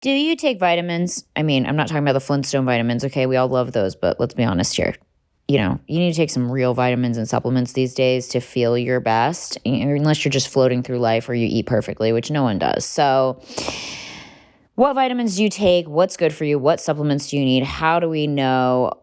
Do you take vitamins? I mean, I'm not talking about the Flintstone vitamins, okay? We all love those, but let's be honest here. You know, you need to take some real vitamins and supplements these days to feel your best, unless you're just floating through life or you eat perfectly, which no one does. So what vitamins do you take? What's good for you? What supplements do you need? How do we know,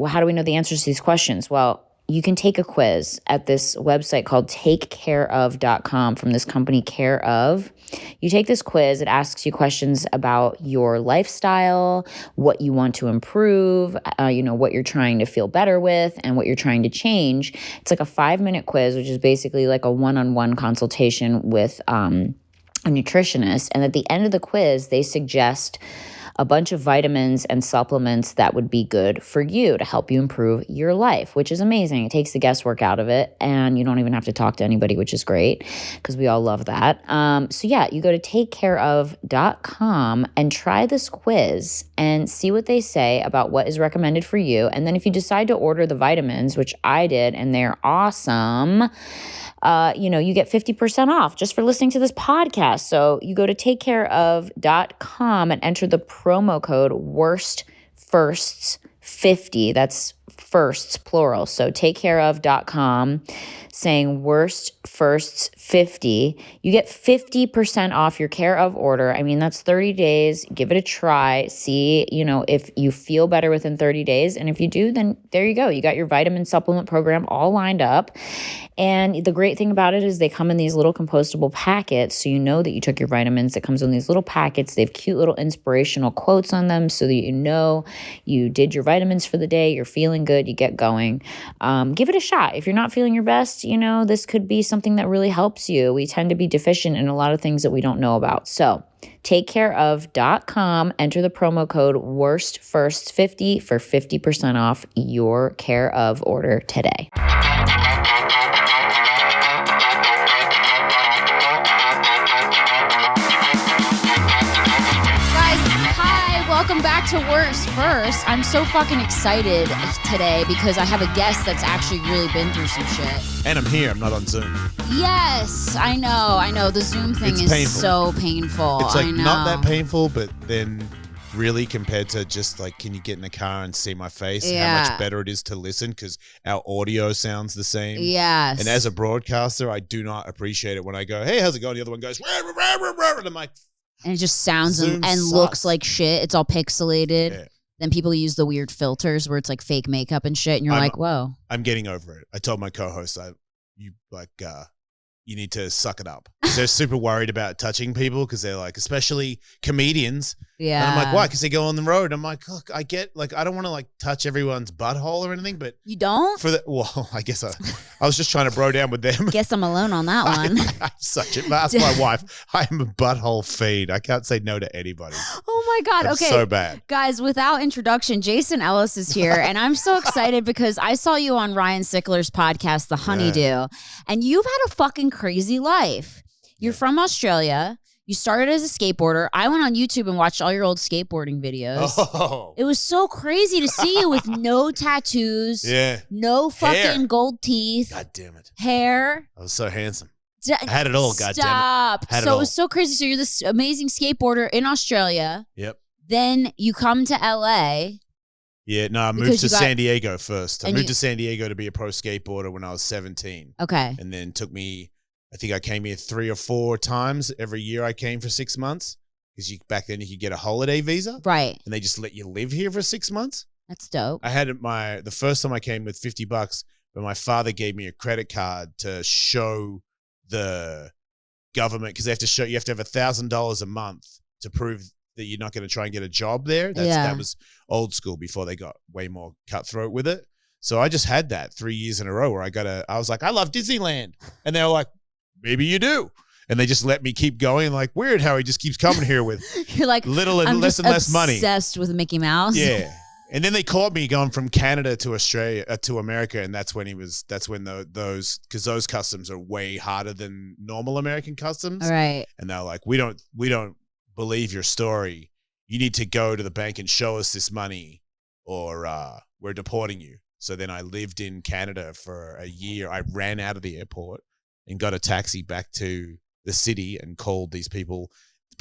how do we know the answers to these questions? Well, you can take a quiz at this website called takecareof.com from this company Care Of. You take this quiz, it asks you questions about your lifestyle, what you want to improve, what you're trying to feel better with, and what you're trying to change. It's like a 5-minute quiz, which is basically like a one-on-one consultation with a nutritionist. And at the end of the quiz, they suggest a bunch of vitamins and supplements that would be good for you to help you improve your life, which is amazing. It takes the guesswork out of it, and you don't even have to talk to anybody, which is great because we all love that. You go to takecareof.com and try this quiz and see what they say about what is recommended for you. And then if you decide to order the vitamins, which I did, and they're awesome, you get 50% off just for listening to this podcast. So you go to takecareof.com and enter the promo code WORSTFirsts50. That's firsts, plural. So takecareof.com saying WORSTFirsts50. You get 50% off your Care Of order. I mean, that's 30 days. Give it a try. See, if you feel better within 30 days. And if you do, then there you go. You got your vitamin supplement program all lined up. And the great thing about it is they come in these little compostable packets. So you know that you took your vitamins. It comes in these little packets. They have cute little inspirational quotes on them so that you know you did your vitamins for the day. You're feeling good. You get going. Give it a shot. If you're not feeling your best, this could be something that really helps you. We tend to be deficient in a lot of things that we don't know about. So takecareof.com, enter the promo code WORSTFirsts50 for 50% off your Care Of order today. Welcome back to Worst First. I'm so fucking excited today because I have a guest that's actually really been through some shit. And I'm here. I'm not on Zoom. Yes, I know. The Zoom thing is painful. So painful. It's like not that painful, but then really compared to just like, can you get in the car and see my face? Yeah. How much better it is to listen because our audio sounds the same. Yes. And as a broadcaster, I do not appreciate it when I go, hey, how's it going? The other one goes, rah, rah, rah, rah, rah, and I'm like, and it just sounds and looks like shit. It's all pixelated. Yeah. Then people use the weird filters where it's like fake makeup and shit. And you're like, whoa. I'm getting over it. I told my co-host, you need to suck it up. They're super worried about touching people because they're like, especially comedians. Yeah. And I'm like, why? Because they go on the road. I'm like, look, I get, like, I don't want to like touch everyone's butthole or anything, but you don't? Well, I guess I was just trying to bro down with them. Guess I'm alone on that one. I'm such a, ask my wife. I am a butthole fiend. I can't say no to anybody. Oh my God. I'm okay. So bad. Guys, without introduction, Jason Ellis is here. And I'm so excited because I saw you on Ryan Sickler's podcast, The Honeydew, and you've had a fucking crazy life. You're from Australia. You started as a skateboarder. I went on YouTube and watched all your old skateboarding videos. Oh. It was so crazy to see you with no tattoos. Yeah. No fucking gold teeth. God damn it. Hair. I was so handsome. I had it all, God damn it. Stop. So it was so crazy. So you're this amazing skateboarder in Australia. Yep. Then you come to LA. Yeah, no, I moved to San Diego first. I moved to San Diego to be a pro skateboarder when I was 17. Okay. And then took me, I think I came here 3 or 4 times every year. I came for 6 months because back then you could get a holiday visa. Right. And they just let you live here for 6 months. That's dope. I had the first time I came with $50, but my father gave me a credit card to show the government because you have to have $1,000 a month to prove that you're not going to try and get a job there. That was old school before they got way more cutthroat with it. So I just had that 3 years in a row where I was like, I love Disneyland. And they were like, maybe you do. And they just let me keep going. Like, weird how he just keeps coming here with you're like little and less and less money. Obsessed with Mickey Mouse. Yeah. And then they caught me going from Canada to Australia to America, and that's when those customs are way harder than normal American customs. Right. And they're like, we don't believe your story. You need to go to the bank and show us this money, or we're deporting you. So then I lived in Canada for a year. I ran out of the airport and got a taxi back to the city and called these people.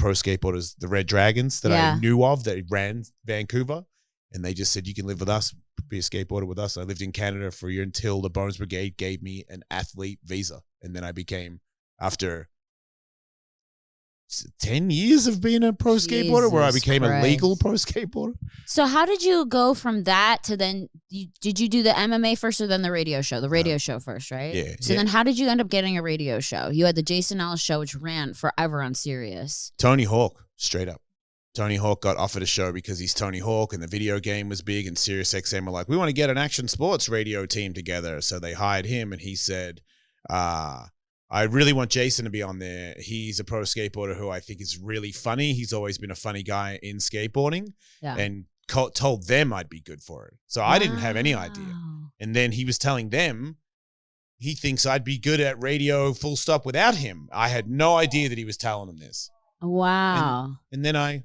pro skateboarders, the Red Dragons that I knew of that ran Vancouver. And they just said, you can live with us, be a skateboarder with us. I lived in Canada for a year until the Bones Brigade gave me an athlete visa. And then I became, after 10 years of being a pro skateboarder, where I became a legal pro skateboarder. So how did you go from that to then, did you do the MMA first or then the radio show? The radio show first, right? Yeah. So then how did you end up getting a radio show? You had the Jason Ellis Show, which ran forever on Sirius. Tony Hawk, straight up. Tony Hawk got offered a show because he's Tony Hawk and the video game was big, and Sirius XM were like, we want to get an action sports radio team together. So they hired him, and he said, I really want Jason to be on there. He's a pro skateboarder who I think is really funny. He's always been a funny guy in skateboarding, and told them I'd be good for it. So I didn't have any idea. And then he was telling them he thinks I'd be good at radio full stop without him. I had no idea that he was telling them this. Wow. And then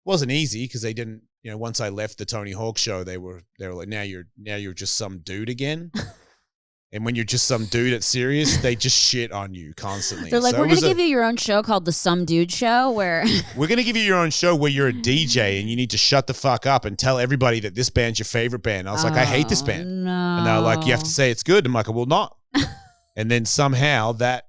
wasn't easy because they didn't, once I left the Tony Hawk show, they were like, now you're just some dude again. And when you're just some dude at Sirius, they just shit on you constantly. They're like, we're going to give you your own show called The Some Dude Show, where we're going to give you your own show where you're a DJ and you need to shut the fuck up and tell everybody that this band's your favorite band. I was like, I hate this band. No. And they're like, you have to say it's good. I'm like, well, not. And then somehow the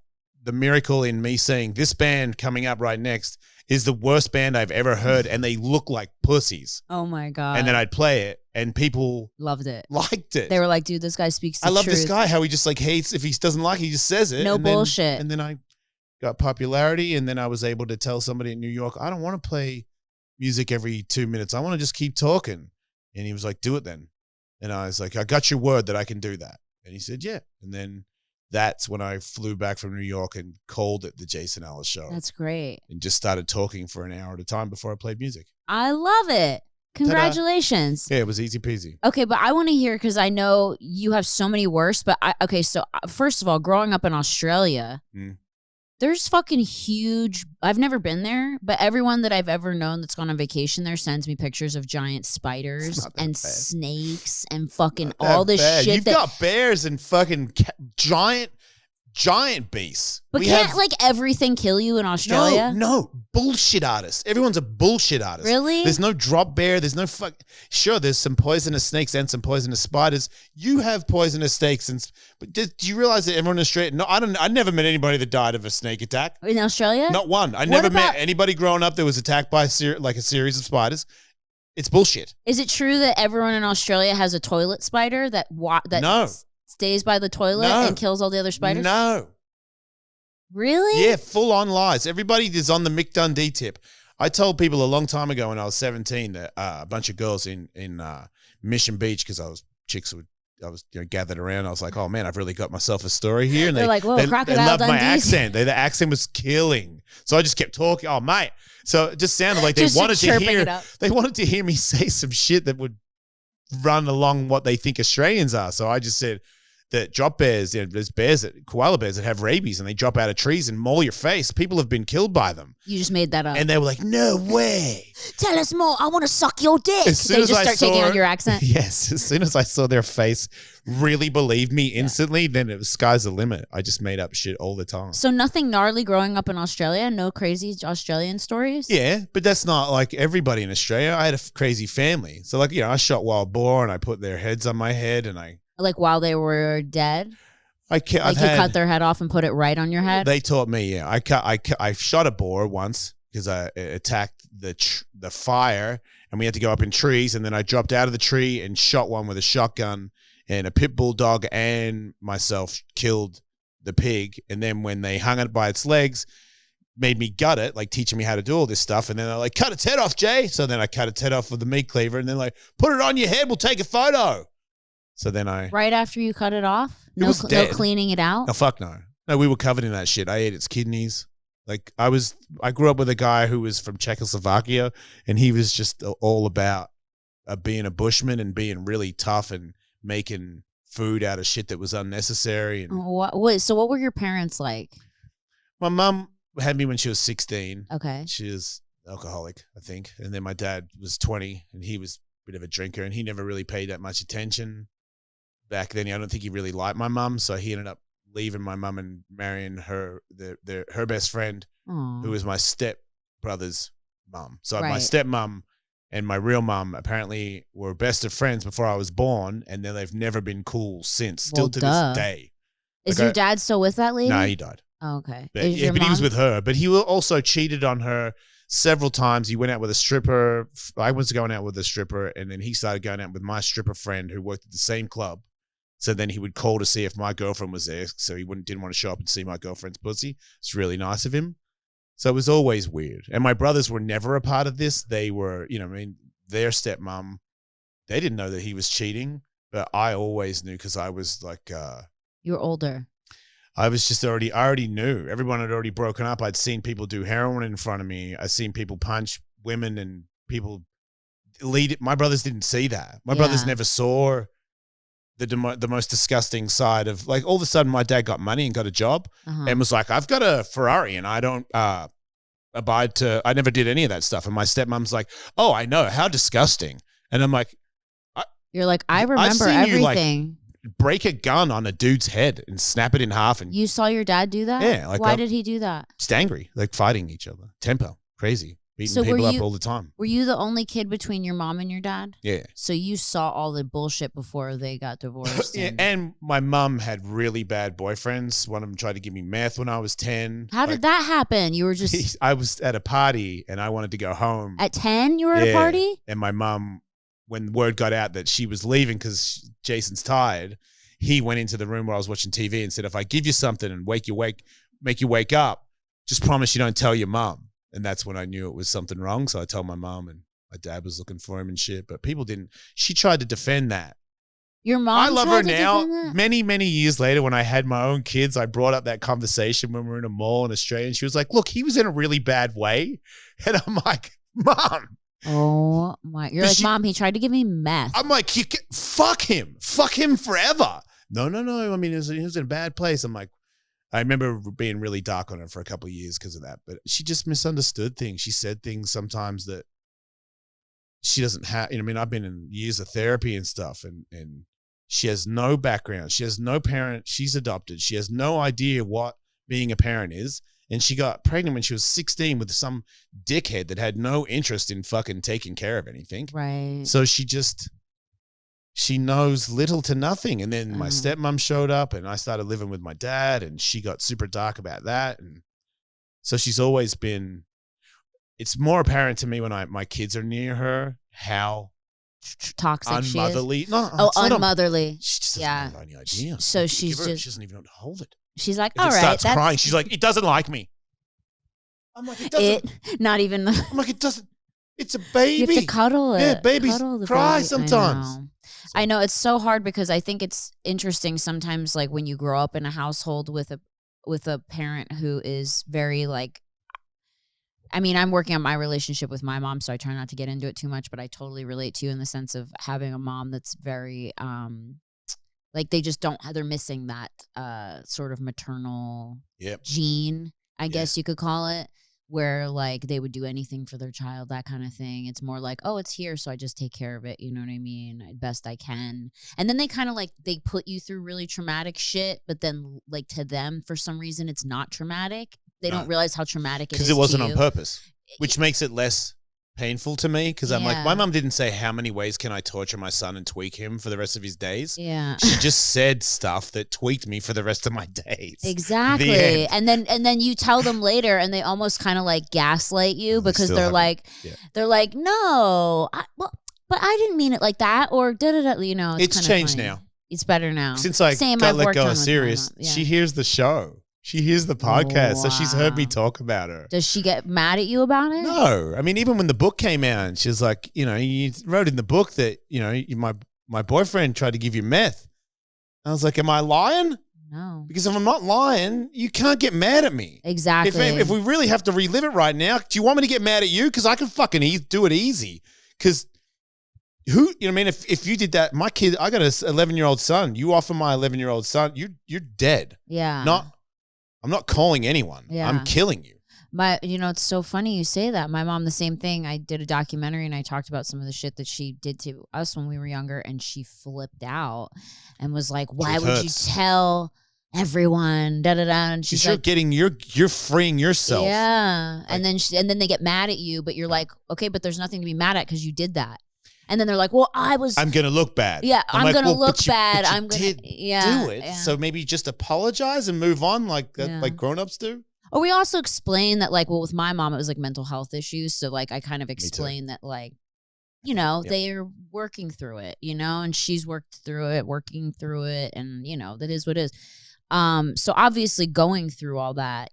miracle in me saying this band coming up right next is the worst band I've ever heard, and they look like pussies. Oh my God. And then I'd play it, and people loved it. Liked it. They were like, dude, this guy speaks the truth. I love truth. this guy, how he just like hates, if he doesn't like it, he just says it. No bullshit. And then I got popularity, and then I was able to tell somebody in New York, I don't want to play music every 2 minutes. I want to just keep talking. And he was like, do it then. And I was like, I got your word that I can do that. And he said, yeah. And then that's when I flew back from New York and called it the Jason Ellis Show. That's great. And just started talking for an hour at a time before I played music. I love it. Congratulations. Ta-da. Yeah, it was easy peasy. Okay, but I want to hear, because I know you have so many worse, but so first of all, growing up in Australia, there's fucking huge, I've never been there, but everyone that I've ever known that's gone on vacation there sends me pictures of giant spiders and snakes and fucking all this shit. You've got bears and fucking giant beasts. But can't everything kill you in Australia? No. Bullshit artists. Everyone's a bullshit artist. Really? There's no drop bear. There's no Sure, there's some poisonous snakes and some poisonous spiders. You have poisonous snakes, but do you realize that everyone in Australia? No, I never met anybody that died of a snake attack in Australia. Not one. I never met anybody growing up that was attacked by a series of spiders. It's bullshit. Is it true that everyone in Australia has a toilet spider that no. Stays by the toilet and kills all the other spiders? No. Really? Yeah, full on lies. Everybody is on the Mick Dundee tip. I told people a long time ago when I was 17 that a bunch of girls in Mission Beach, because I was gathered around. I was like, oh man, I've really got myself a story here. And they're like, whoa, Crocodile they loved Dundee. my accent. The accent was killing. So I just kept talking. Oh mate. So it just sounded like they wanted to hear me say some shit that would run along what they think Australians are. So I just said that drop bears, there's koala bears that have rabies and they drop out of trees and maul your face. People have been killed by them. You just made that up. And they were like, no way. Tell us more. I want to suck your dick. They just start taking on your accent. Yes. As soon as I saw their face really believe me instantly, then it was sky's the limit. I just made up shit all the time. So nothing gnarly growing up in Australia? No crazy Australian stories? Yeah, but that's not like everybody in Australia. I had a crazy family. So I shot wild boar and I put their heads on my head and like while they were dead? You cut their head off and put it right on your head? They taught me, yeah. I shot a boar once because I attacked the fire and we had to go up in trees, and then I dropped out of the tree and shot one with a shotgun, and a pit bull dog and myself killed the pig. And then when they hung it by its legs, made me gut it, like teaching me how to do all this stuff. And then they're like, cut its head off, Jay. So then I cut its head off with the meat cleaver, and then like, put it on your head, we'll take a photo. So then right after you cut it off? No cleaning it out? Oh, fuck no. No, we were covered in that shit. I ate its kidneys. Like I grew up with a guy who was from Czechoslovakia, and he was just all about being a bushman and being really tough and making food out of shit that was unnecessary. And so what were your parents like? My mom had me when she was 16. Okay. She was alcoholic, I think. And then my dad was 20, and he was a bit of a drinker, and he never really paid that much attention. Back then, I don't think he really liked my mum, so he ended up leaving my mum and marrying her best friend, Aww. who was my step brother's mum. So my Right. stepmom and my real mum apparently were best of friends before I was born, and then they've never been cool since. Still Well, to duh. this day. Is Like your dad still with that lady? No, he died. Oh, okay. But, Is your but he was mom- with her. But he also cheated on her several times. He went out with a stripper. I was going out with a stripper, and then he started going out with my stripper friend who worked at the same club. So then he would call to see if my girlfriend was there, so he didn't want to show up and see my girlfriend's pussy. It's really nice of him. So it was always weird. And my brothers were never a part of this. They were, their stepmom, they didn't know that he was cheating, but I always knew because I was like... You were older. I already knew. Everyone had already broken up. I'd seen people do heroin in front of me. I'd seen people punch women and people lead it. My brothers didn't see that. My brothers never saw the most disgusting side of, like, all of a sudden my dad got money and got a job and was like, I've got a Ferrari and I don't I never did any of that stuff. And my stepmom's like, oh, I know. How disgusting. And I'm like, you're like, I remember seen you, everything. break a gun on a dude's head and snap it in half. And You saw your dad do that? Yeah, like why did he do that? just angry, like fighting each other, temper, crazy, beating So were people up you- all the time. Were you the only kid between your mom and your dad? Yeah. So you saw all the bullshit before they got divorced. Yeah, and my mum had really bad boyfriends. One of them tried to give me meth when I was 10. How did that happen? You were just I was at a party and I wanted to go home. at 10. You were at a party. And my mum, when word got out that she was leaving because Jason's tired, he went into the room where I was watching TV and said, if I give you something and make you wake up, just promise you don't tell your mum. And that's when I knew it was something wrong. So I told my mom, and my dad was looking for him and shit. But people didn't. She tried to defend that. Your mom. I love her tried to now. defend that? Many, many years later, when I had my own kids, I brought up that conversation when we were in a mall in Australia. And she was like, look, he was in a really bad way. And I'm like, Mom. Oh my! You're like, Mom. He tried to give me meth. I'm like, fuck him. Fuck him forever. No. I mean, he was in a bad place. I'm like, I remember being really dark on her for a couple of years because of that. But she just misunderstood things. She said things sometimes that she doesn't have. I mean, I've been in years of therapy and stuff, and she has no background. She has no parent. She's adopted. She has no idea what being a parent is. And she got pregnant when she was 16 with some dickhead that had no interest in fucking taking care of anything. Right. So she knows little to nothing. And then my stepmom showed up and I started living with my dad and she got super dark about that. And so she's always been, it's more apparent to me when my kids are near her, how toxic unmotherly. she is. No, Oh, it's not unmotherly. she just doesn't Yeah. have any idea. So she's Give her- just- she doesn't even know how to hold it. She's like, If all it right. starts That's crying, she's like, it doesn't like me. I'm like, it doesn't. Not even. I'm like, it doesn't. It's a baby. You have to cuddle it. Yeah, babies Cuddle the cry baby. sometimes. I know it's so hard because I think it's interesting sometimes, like when you grow up in a household with a parent who is very like. I mean, I'm working on my relationship with my mom, so I try not to get into it too much. But I totally relate to you in the sense of having a mom that's very, like they just don't. They're missing that sort of maternal gene, I guess you could call it. Where like they would do anything for their child, that kind of thing. It's more like, oh, it's here, so I just take care of it. You know what I mean? Best I can. And then they kind of like, they put you through really traumatic shit, but then like to them, for some reason, it's not traumatic. They don't realize how traumatic it is because it wasn't to on you. purpose, which makes it less painful to me. Because I'm like, Yeah. my mom didn't say how many ways can I torture my son and tweak him for the rest of his days. Yeah. She just said stuff that tweaked me for the rest of my days. Exactly. The end. And then you tell them later and they almost kind of like gaslight you because still they're haven't- like, no, but I didn't mean it like that, or da-da-da, you know. It's kinda changed funny. now. It's better now. Since I Same, got I've let worked go on of with my Sirius, mom, yeah. she hears the show. She hears the podcast, so she's heard me Wow. talk about her. Does she get mad at you about it? No, I mean, even when the book came out, she was like, you wrote in the book that, my boyfriend tried to give you meth. I was like, am I lying? No. Because if I'm not lying, you can't get mad at me. Exactly. If we really have to relive it right now, do you want me to get mad at you? Because I can fucking do it easy. Because if you did that, my kid, I got an 11-year-old son. You offer my 11-year-old son, you're dead. Yeah. I'm not calling anyone. Yeah. I'm killing you. It's so funny you say that. My mom, the same thing. I did a documentary and I talked about some of the shit that she did to us when we were younger, and she flipped out and was like, why Truth would you hurts. tell everyone, da da da. And she's like, you're freeing yourself. Yeah. And then they get mad at you, but you're like, okay, but there's nothing to be mad at because you did that. And then they're like, well, I'm going to look bad. Yeah, I'm like, going to well, look bad. I'm going to do it. Yeah. So maybe just apologize and move on like grown-ups do. Or we also explain that, like, well, with my mom, it was like mental health issues. So, like, I kind of explain that, like, you know, they're working through it, you know, and she's working through it. And, you know, that is what it is. So obviously going through all that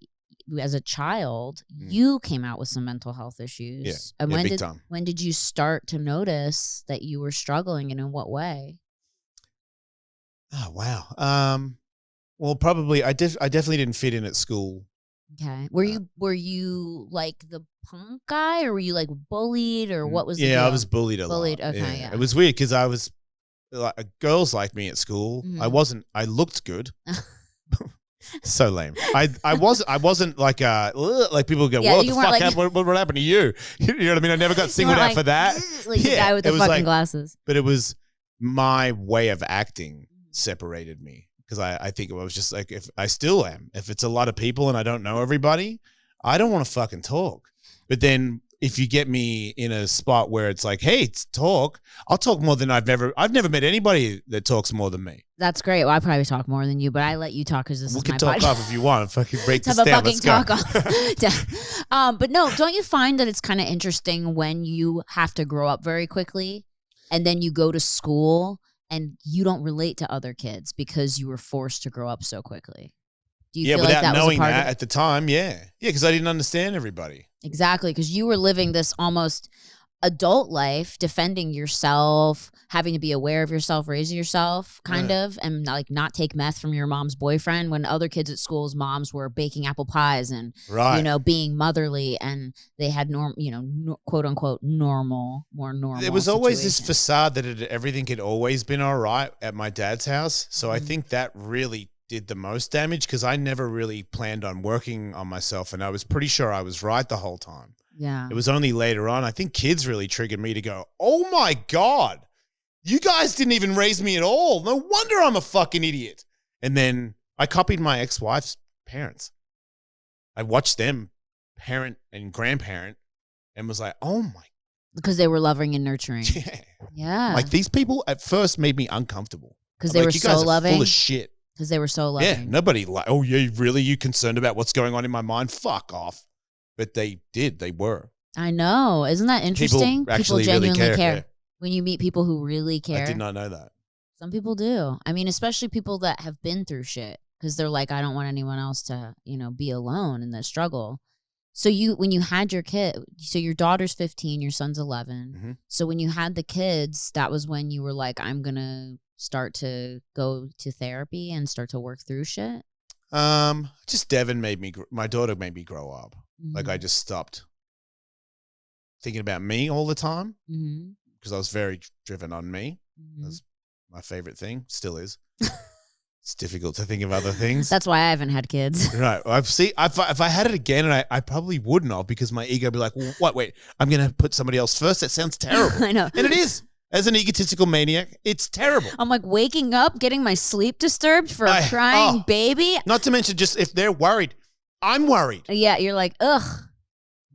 as a child, you came out with some mental health issues. Yeah. And Big time. when did you start to notice that you were struggling, and in what way? Oh, wow. Well, probably I definitely didn't fit in at school. Okay. Were you like the punk guy, or were you like bullied, or what was the deal? I was bullied a lot. Bullied, okay, yeah. It was weird because I was girls liked me at school. Mm-hmm. I looked good. So lame. I wasn't like people go, what the fuck happened? What happened to you? You know what I mean? I never got singled out for that. Like the guy with the fucking glasses. But it was my way of acting separated me. Because I think it was just like, if I still am, if it's a lot of people and I don't know everybody, I don't want to fucking talk. But then if you get me in a spot where it's like, hey, I'll talk more than I've never met anybody that talks more than me. That's great. Well, I probably talk more than you, but I let you talk because this is my podcast. We can talk off if you want. Fucking break this down. Let's go. But no, don't you find that it's kind of interesting when you have to grow up very quickly and then you go to school and you don't relate to other kids because you were forced to grow up so quickly? Do you feel like that knowing was a part that of at the time, yeah, because I didn't understand everybody. Exactly, because you were living this almost adult life, defending yourself, having to be aware of yourself, raising yourself, kind of, and like not take meth from your mom's boyfriend when other kids at school's moms were baking apple pies and you know, being motherly, and they had quote unquote more normal. There was always this facade that everything had always been all right at my dad's house, so I think that really did the most damage because I never really planned on working on myself, and I was pretty sure I was right the whole time. Yeah. It was only later on, I think kids really triggered me to go, oh my God, you guys didn't even raise me at all. No wonder I'm a fucking idiot. And then I copied my ex-wife's parents. I watched them parent and grandparent and was like, oh my. Because they were loving and nurturing. Yeah. Yeah. Like these people at first made me uncomfortable. Because they were you so guys are loving. full of shit. Because they were so loving. Yeah. Nobody oh yeah, really? You concerned about what's going on in my mind? Fuck off. But they did. They were. I know. Isn't that interesting? People genuinely really care. Yeah. When you meet people who really care. I did not know that. Some people do. I mean, especially people that have been through shit, because they're like, I don't want anyone else to, be alone in the struggle. So when you had your kid, so your daughter's 15, your son's 11. Mm-hmm. So when you had the kids, that was when you were like, I'm going to start to go to therapy and start to work through shit? Just my daughter made me grow up. Mm-hmm. Like I just stopped thinking about me all the time because I was very driven on me. Mm-hmm. That's my favorite thing. Still is. It's difficult to think of other things. That's why I haven't had kids. Right. If I had it again, and I probably wouldn't have, because my ego would be like, well, what? Wait, I'm going to put somebody else first? That sounds terrible. I know. And it is. As an egotistical maniac, it's terrible. I'm like waking up, getting my sleep disturbed for a crying baby. Not to mention just if they're worried, I'm worried. Yeah, you're like, ugh.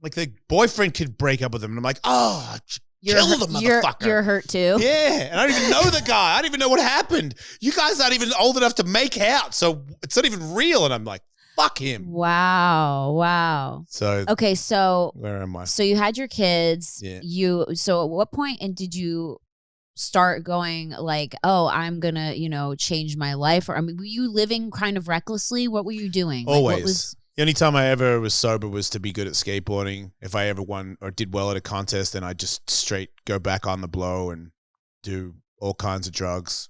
Like the boyfriend could break up with them, and I'm like, kill the motherfucker. You're hurt too. Yeah, and I don't even know the guy. I don't even know what happened. You guys aren't even old enough to make out, so it's not even real. And I'm like, fuck him. Wow. So okay, so where am I? So you had your kids. Yeah. So at what point did you start going like, oh, I'm gonna, change my life? Or were you living kind of recklessly? What were you doing? Always. The only time I ever was sober was to be good at skateboarding. If I ever won or did well at a contest, then I just straight go back on the blow and do all kinds of drugs.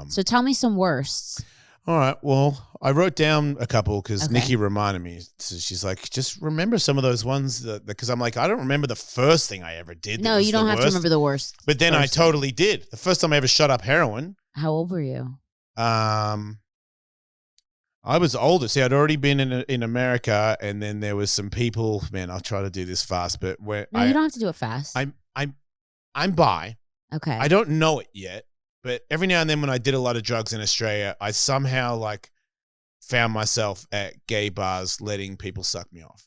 So tell me some worsts. All right. Well, I wrote down a couple because Nikki reminded me. So she's like, just remember some of those ones because I'm like, I don't remember the first thing I ever did. No, you don't have to remember the worst. But then I totally did. The first time I ever shot up heroin. How old were you? I was older. See, I'd already been in America, and then there was some people. Man, I'll try to do this fast, but you don't have to do it fast. I'm bi. Okay. I don't know it yet, but every now and then when I did a lot of drugs in Australia, I somehow like found myself at gay bars letting people suck me off.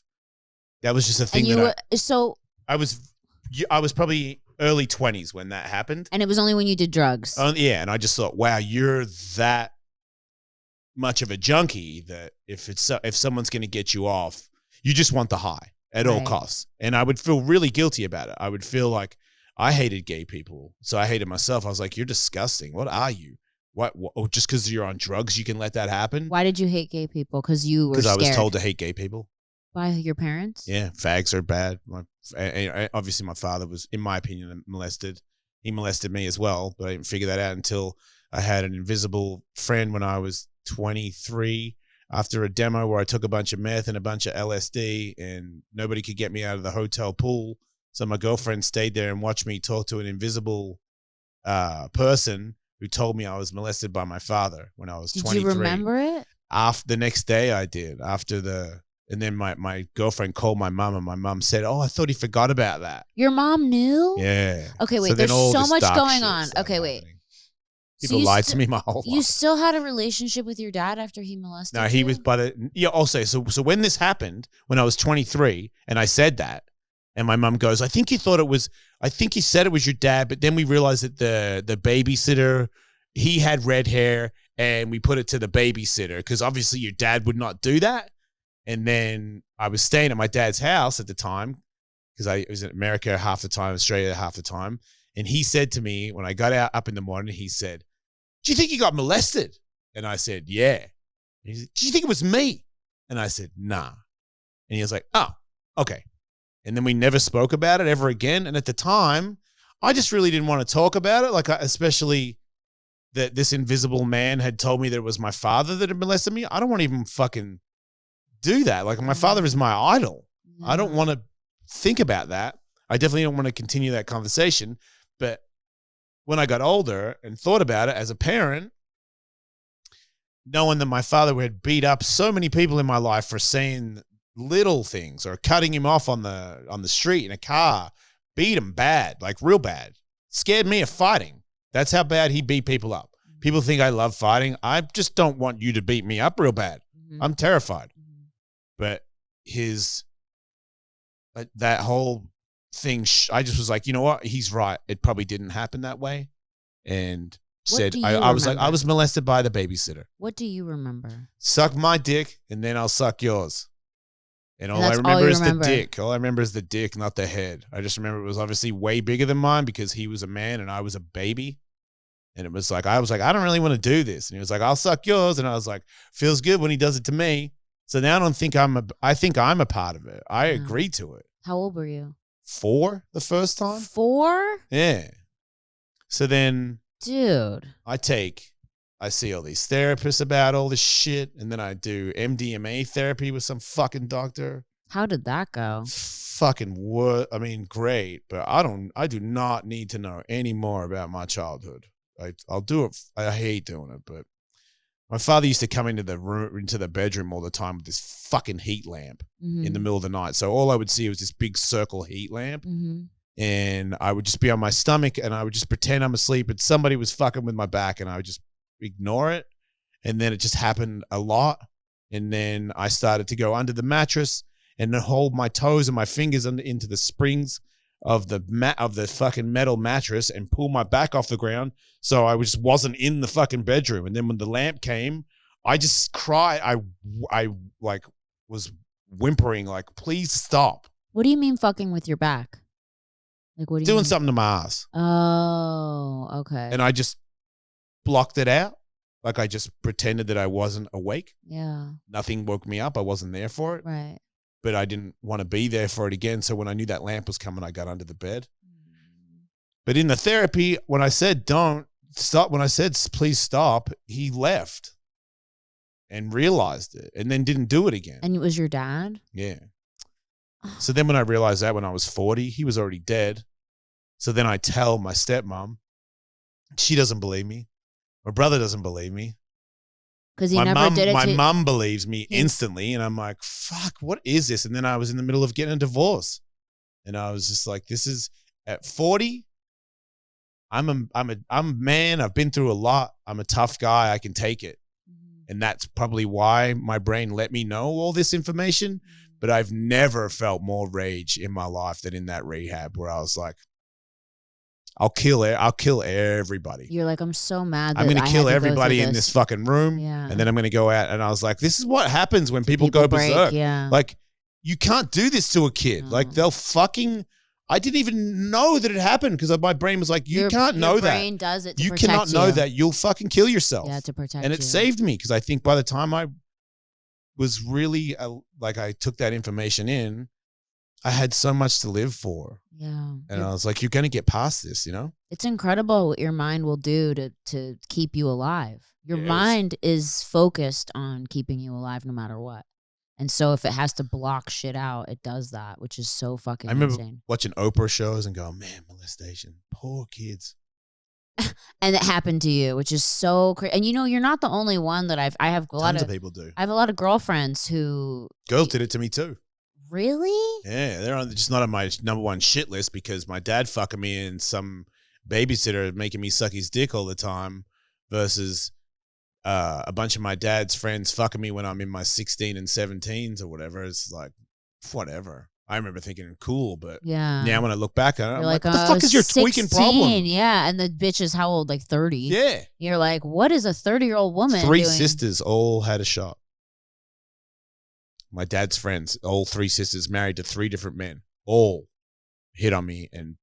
That was just a thing I was probably early 20s when that happened. And it was only when you did drugs. Yeah, and I just thought, wow, you're that much of a junkie that if someone's going to get you off, you just want the high at all costs. And I would feel really guilty about it. I would feel like I hated gay people, so I hated myself. I was like, you're disgusting. What are you? What just because you're on drugs, you can let that happen? Why did you hate gay people? Because you were scared. Because I was told to hate gay people. By your parents? Yeah, fags are bad. Obviously, my father was, in my opinion, molested. He molested me as well, but I didn't figure that out until I had an invisible friend when I was 23 after a demo where I took a bunch of meth and a bunch of LSD and nobody could get me out of the hotel pool. So my girlfriend stayed there and watched me talk to an invisible person who told me I was molested by my father when I was 23. Did you remember it? The next day I did. And then my girlfriend called my mom and my mom said, oh, I thought he forgot about that. Your mom knew? Yeah. Okay, wait, there's so much going on. Okay, wait. People lied to me my whole life. You still had a relationship with your dad after he molested you? No, he was I'll say, so when this happened, when I was 23, and I said that, and my mom goes, I think you said it was your dad, but then we realized that the babysitter, he had red hair, and we put it to the babysitter, because obviously your dad would not do that. And then I was staying at my dad's house at the time, because I was in America half the time, Australia half the time. And he said to me, when I got up in the morning, he said, do you think you got molested? And I said, yeah. And he said, do you think it was me? And I said, nah. And he was like, oh, okay. And then we never spoke about it ever again. And at the time, I just really didn't want to talk about it. Like, especially that this invisible man had told me that it was my father that had molested me. I don't want to even fucking do that. Like, my father is my idol. I don't want to think about that. I definitely don't want to continue that conversation. But when I got older and thought about it as a parent, knowing that my father had beat up so many people in my life for saying little things or cutting him off on the street in a car, beat him bad, like real bad, scared me of fighting. That's how bad he beat people up. People think I love fighting. I just don't want you to beat me up real bad. I'm terrified. But that whole thing, I just was like, you know what? He's right. It probably didn't happen that way. And said, I was like, I was molested by the babysitter. What do you remember? Suck my dick and then I'll suck yours. And all I remember is the dick. All I remember is the dick, not the head. I just remember it was obviously way bigger than mine because he was a man and I was a baby. And it was like, I was like, I don't really want to do this. And he was like, I'll suck yours. And I was like, feels good when he does it to me. So now I think I'm a part of it. I agreed to it. How old were you? 4 the first time. 4? Yeah. So then, dude, I see all these therapists about all this shit. And then I do MDMA therapy with some fucking doctor. How did that go? Fucking what? I mean, great. But I do not need to know any more about my childhood. I'll do it. I hate doing it, but my father used to come into the bedroom all the time with this fucking heat lamp in the middle of the night. So all I would see was this big circle heat lamp. And I would just be on my stomach and I would just pretend I'm asleep and somebody was fucking with my back and I would just ignore it. And then it just happened a lot. And then I started to go under the mattress and then hold my toes and my fingers into the springs of the fucking metal mattress and pull my back off the ground. So I just wasn't in the fucking bedroom. And then when the lamp came, I just cried. I like was whimpering like, please stop. What do you mean fucking with your back? Like, what do you doing mean? something to my ass. Oh, okay. And I just blocked it out. Like I just pretended that I wasn't awake. Yeah. Nothing woke me up. I wasn't there for it. Right. But I didn't want to be there for it again. So when I knew that lamp was coming, I got under the bed. But in the therapy, when I said don't stop, when I said please stop, he left and realized it and then didn't do it again. And it was your dad? Yeah. So then when I realized that when I was 40, he was already dead. So then I tell my stepmom. She doesn't believe me. My brother doesn't believe me. Because my mom believes me instantly. And I'm like, fuck, what is this? And then I was in the middle of getting a divorce. And I was just like, this is at 40. I'm a man. I've been through a lot. I'm a tough guy. I can take it. And that's probably why my brain let me know all this information. But I've never felt more rage in my life than in that rehab where I was like, I'll kill everybody. You're like, I'm so mad that I'm going to kill everybody in this this fucking room. Yeah. And then I'm going to go out. And I was like, this is what happens when people go break, berserk. yeah. Like, you can't do this to a kid. No. Like, they'll fucking... I didn't even know that it happened because my brain was like, you can't know that. Your brain does it to you protect cannot know that. You'll fucking kill yourself. Yeah, to protect and it saved me because I think by the time I was really, I took that information in, I had so much to live for. Yeah. And I was like, you're going to get past this, you know? It's incredible what your mind will do to keep you alive. Your mind is focused on keeping you alive no matter what. And so if it has to block shit out, it does that, which is so fucking insane. I remember watching Oprah shows and going, man, molestation, poor kids. And it happened to you, which is so crazy. And you're not the only one that I have a lot of people do. I have a lot of girlfriends who... Girls did it to me too. Really? Yeah, they're just not on my number one shit list because my dad fucking me and some babysitter making me suck his dick all the time versus... a bunch of my dad's friends fucking me when I'm in my 16 and 17s or whatever. It's like, whatever. I remember thinking cool, but now when I look back at it, I'm like, what the fuck is your 16, tweaking problem? Yeah, and the bitch is how old? Like 30? Yeah. You're like, what is a 30-year-old woman Three doing? sisters all had a shot. My dad's friends, all three sisters married to 3 different men, all hit on me. And,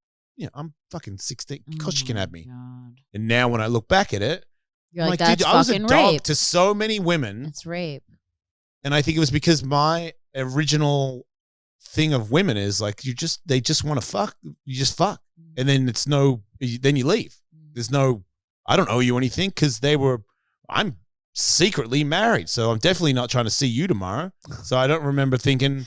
I'm fucking 16. Of course she can have me. God. And now when I look back at it, you're like, dude, that's I was a fucking dog rape. to so many women. It's rape. And I think it was because my original thing of women is like, they just want to fuck. You just fuck. And then then you leave. There's no, I don't owe you anything because I'm secretly married. So I'm definitely not trying to see you tomorrow. So I don't remember thinking.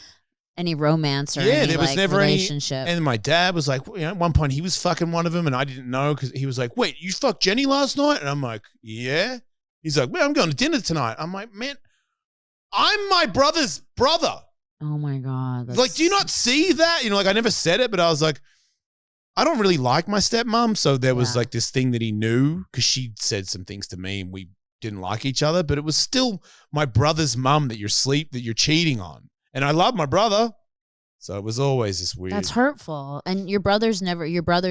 Any romance or any, there was never relationship. And my dad was like, at one point he was fucking one of them and I didn't know because he was like, wait, you fucked Jenny last night? And I'm like, yeah. He's like, well, I'm going to dinner tonight. I'm like, man, I'm my brother's brother. Oh my God. Like, do you not see that? I never said it, but I was like, I don't really like my stepmom. So there was like this thing that he knew because she said some things to me and we didn't like each other, but it was still my brother's mum that you're cheating on. And I love my brother. So it was always this weird. That's hurtful. And your brothers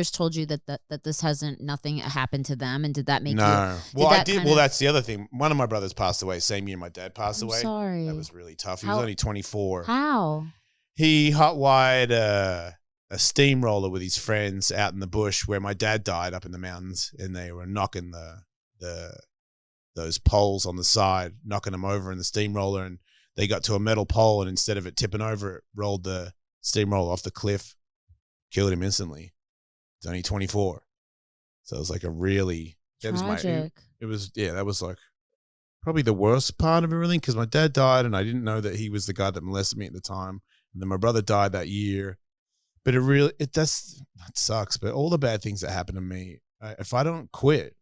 told you that this nothing happened to them. And did that make you? No. Well, I did. Well, that's the other thing. One of my brothers passed away, same year my dad passed away. Sorry. That was really tough. He was only 24. How? He hot-wired a steamroller with his friends out in the bush where my dad died up in the mountains. And they were knocking those poles on the side, knocking them over in the steamroller. And they got to a metal pole, and instead of it tipping over, it rolled the steamroller off the cliff, killed him instantly. He's only 24. So it was like a really... Tragic. That was like probably the worst part of everything because my dad died, and I didn't know that he was the guy that molested me at the time. And then my brother died that year. But that sucks. But all the bad things that happened to me, if I don't quit,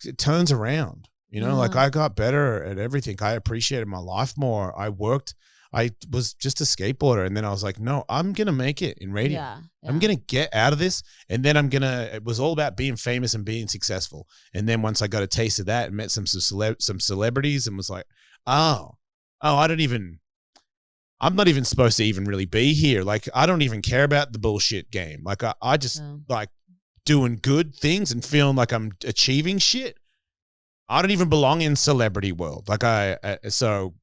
it turns around. Like I got better at everything. I appreciated my life more. I worked. I was just a skateboarder. And then I was like, no, I'm going to make it in radio. Yeah. I'm going to get out of this. And then it was all about being famous and being successful. And then once I got a taste of that and met some celebrities and was like, I'm not even supposed to even really be here. Like, I don't even care about the bullshit game. Like I just like doing good things and feeling like I'm achieving shit. I don't even belong in celebrity world. Like I just want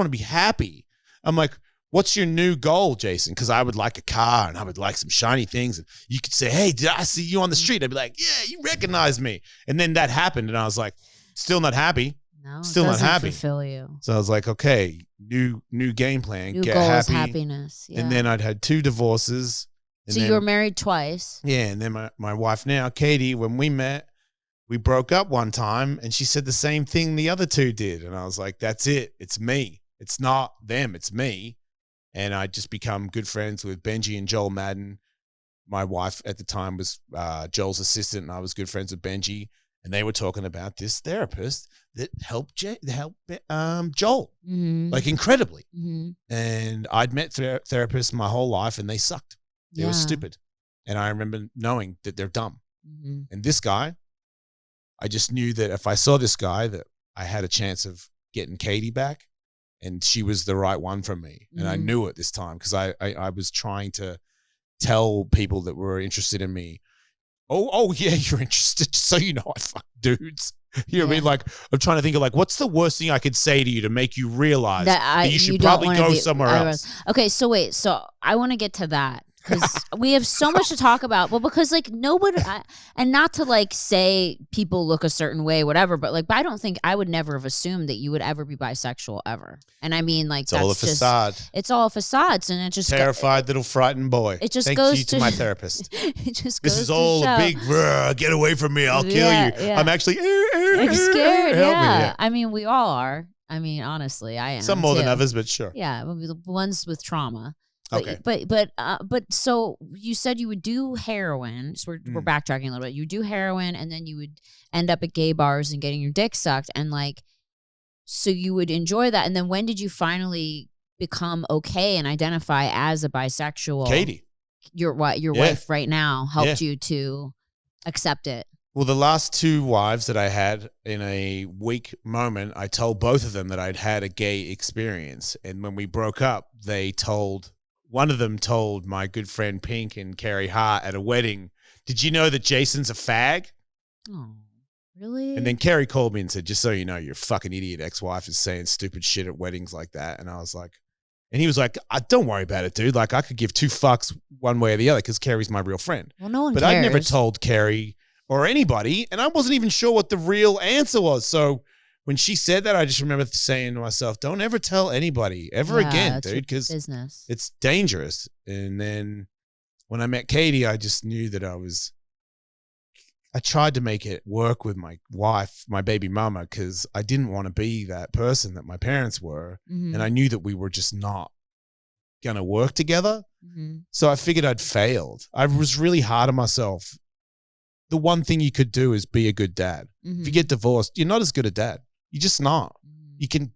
to be happy. I'm like, what's your new goal, Jason? Because I would like a car and I would like some shiny things. And you could say, hey, did I see you on the street? I'd be like, yeah, you recognize me. And then that happened. And I was like, still not happy. No, still not happy. Fulfill you. So I was like, okay, new game plan. New get goal happy. is happiness. Yeah. And then I'd had 2 divorces. So you were married twice. Yeah. And then my wife now, Katie, when we met, we broke up one time and she said the same thing the other 2 did. And I was like, that's it. It's me. It's not them. It's me. And I just become good friends with Benji and Joel Madden. My wife at the time was Joel's assistant and I was good friends with Benji. And they were talking about this therapist that helped Joel, like incredibly. Mm-hmm. And I'd met therapists my whole life and they sucked. They were stupid. And I remember knowing that they're dumb. Mm-hmm. And this guy, I just knew that if I saw this guy that I had a chance of getting Katie back, and she was the right one for me. And I knew it this time because I was trying to tell people that were interested in me, oh yeah, you're interested. So you know I fuck dudes. You know what I mean? Like, I'm trying to think of like, what's the worst thing I could say to you to make you realize that you should probably go somewhere else? Okay, so wait. So I want to get to that because we have so much to talk about. Well, because like nobody, and not to like say people look a certain way, whatever, but like, I don't think I would never have assumed that you would ever be bisexual ever. And I mean, like, it's all a facade. It's all facades, and it just terrified little frightened boy. It just Thank goes you to my therapist. It just this goes is all to a big get away from me. I'll kill you. Yeah. I'm actually scared. Help me. Yeah, I mean, we all are. I mean, honestly, I am. Some more too. than others, but sure. Yeah, the ones with trauma. Okay. But so you said you would do heroin. So we're backtracking a little bit. You would do heroin, and then you would end up at gay bars and getting your dick sucked, and like, so you would enjoy that. And then when did you finally become okay and identify as a bisexual? Katie, your wife right now helped you to accept it. Well, the last 2 wives that I had in a weak moment, I told both of them that I'd had a gay experience, and when we broke up, one of them told my good friend Pink and Carrie Hart at a wedding, "Did you know that Jason's a fag?" Oh, really? And then Carrie called me and said, "Just so you know, your fucking idiot ex-wife is saying stupid shit at weddings like that." And I was like, and he was like, "Don't worry about it, dude. Like, I could give 2 fucks one way or the other because Carrie's my real friend." Well, no one but cares. I never told Carrie or anybody, and I wasn't even sure what the real answer was. So when she said that, I just remember saying to myself, don't ever tell anybody ever again, dude, because it's dangerous. And then when I met Katie, I just knew that I tried to make it work with my wife, my baby mama, because I didn't want to be that person that my parents were. Mm-hmm. And I knew that we were just not going to work together. Mm-hmm. So I figured I'd failed. I was really hard on myself. The one thing you could do is be a good dad. Mm-hmm. If you get divorced, you're not as good a dad. You're just not. You can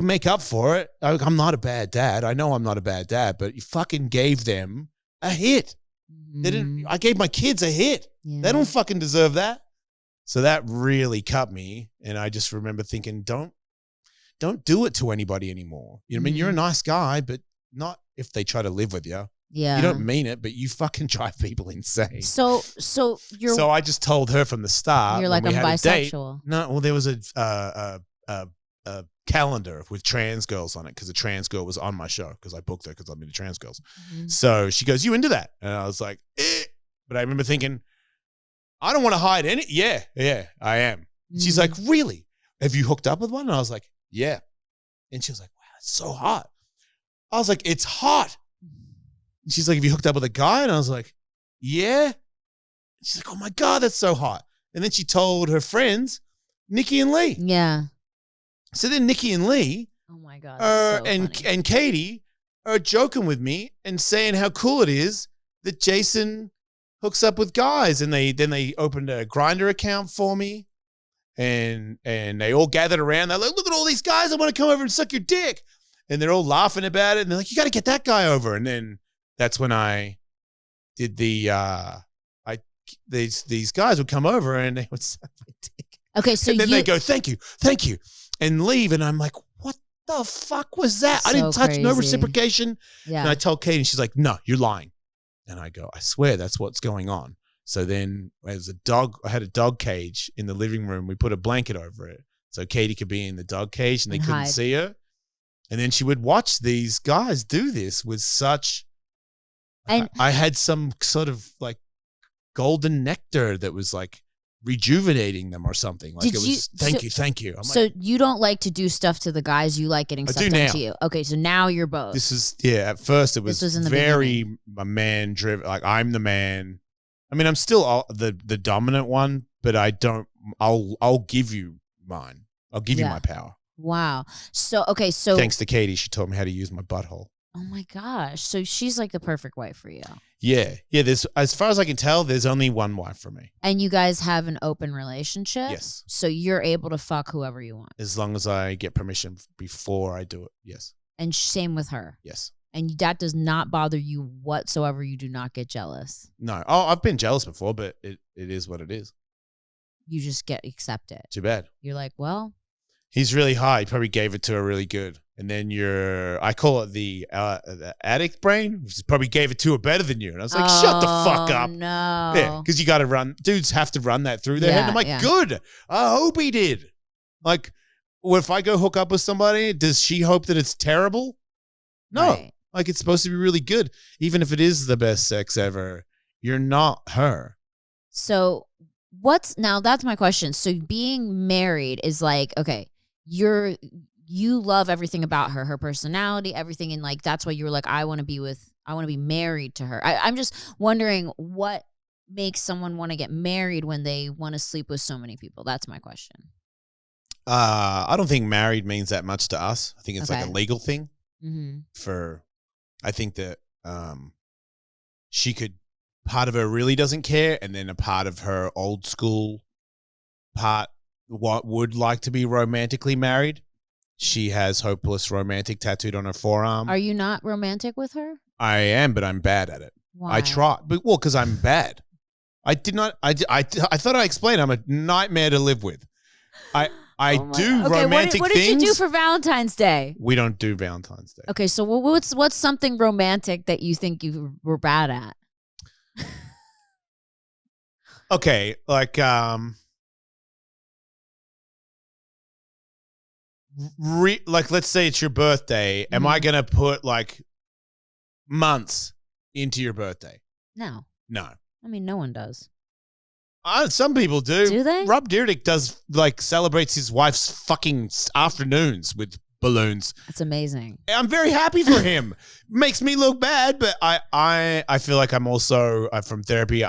make up for it. I'm not a bad dad. I know I'm not a bad dad, but you fucking gave them a hit. I gave my kids a hit. Yeah. They don't fucking deserve that. So that really cut me. And I just remember thinking, don't do it to anybody anymore. You know what I mean? You're a nice guy, but not if they try to live with you. Yeah. You don't mean it, but you fucking drive people insane. So I just told her from the start. You're like, I'm bisexual. No, well, there was a calendar with trans girls on it because a trans girl was on my show because I booked her because I'm into trans girls. Mm-hmm. So she goes, "You into that?" And I was like, eh. But I remember thinking, I don't want to hide any. Yeah, I am. Mm-hmm. She's like, "Really? Have you hooked up with one?" And I was like, "Yeah." And she was like, "Wow, it's so hot." I was like, "It's hot." And she's like, "Have you hooked up with a guy?" And I was like, "Yeah." And she's like, "Oh my God, that's so hot." And then she told her friends, Nikki and Lee. Yeah. So then Nikki and Lee, oh my God, and Katie are joking with me and saying how cool it is that Jason hooks up with guys. And they opened a Grindr account for me, and they all gathered around. They're like, "Look at all these guys. I want to come over and suck your dick." And they're all laughing about it. And they're like, "You got to get that guy over." And then that's when I did these guys would come over and they would suck my dick. Okay, so and then they go, thank you, and leave. And I'm like, what the fuck was that? I didn't touch, no reciprocation. Yeah. And I told Katie, and she's like, "No, you're lying." And I go, "I swear that's what's going on." So then as I had a dog cage in the living room. We put a blanket over it so Katie could be in the dog cage and they couldn't see her. And then she would watch these guys do this with such... And I had some sort of like golden nectar that was like rejuvenating them or something. Like thank you. So you don't like to do stuff to the guys, you like getting stuff done to you. Okay, so now you're both. This is, at first it was very a man driven. Like, I'm the man. I mean, I'm still the dominant one, but I'll give you mine. I'll give you my power. Wow. So thanks to Katie, she taught me how to use my butthole. Oh my gosh. So she's like the perfect wife for you. Yeah. There's, as far as I can tell, there's only one wife for me. And you guys have an open relationship? Yes. So you're able to fuck whoever you want? As long as I get permission before I do it. Yes. And same with her? Yes. And that does not bother you whatsoever? You do not get jealous? No. Oh, I've been jealous before, but it is what it is. You just accept it. Too bad. You're like, well, He's really high. He probably gave it to her really good. And then I call it the addict brain. He probably gave it to her better than you. And I was like, shut the fuck up. No. Yeah, because you got to run. Dudes have to run that through their head. And I'm like, good. I hope he did. Like, well, if I go hook up with somebody, does she hope that it's terrible? No. Right. Like, it's supposed to be really good. Even if it is the best sex ever, you're not her. So now that's my question. So being married is like, okay, you love everything about her personality, everything. And like, that's why you were like, I want to be married to her. I'm just wondering what makes someone want to get married when they want to sleep with so many people. That's my question. I don't think married means that much to us. I think it's like a legal thing I think that part of her really doesn't care. And then a part of her old school part would like to be romantically married. She has hopeless romantic tattooed on her forearm. Are you not romantic with her? I am, but I'm bad at it. Why? I try, but because I'm bad. I thought I explained I'm a nightmare to live with. I do romantic things. What did you do for Valentine's Day? We don't do Valentine's Day. Okay, so what's something romantic that you think you were bad at? Okay, like like let's say it's your birthday. Mm-hmm. Am I gonna put like months into your birthday? No. I mean, no one does. Some people do. Do they? Rob Dyrdek does, like, celebrates his wife's fucking afternoons with balloons. That's amazing. I'm very happy for him. Makes me look bad, but I feel like I'm also from therapy.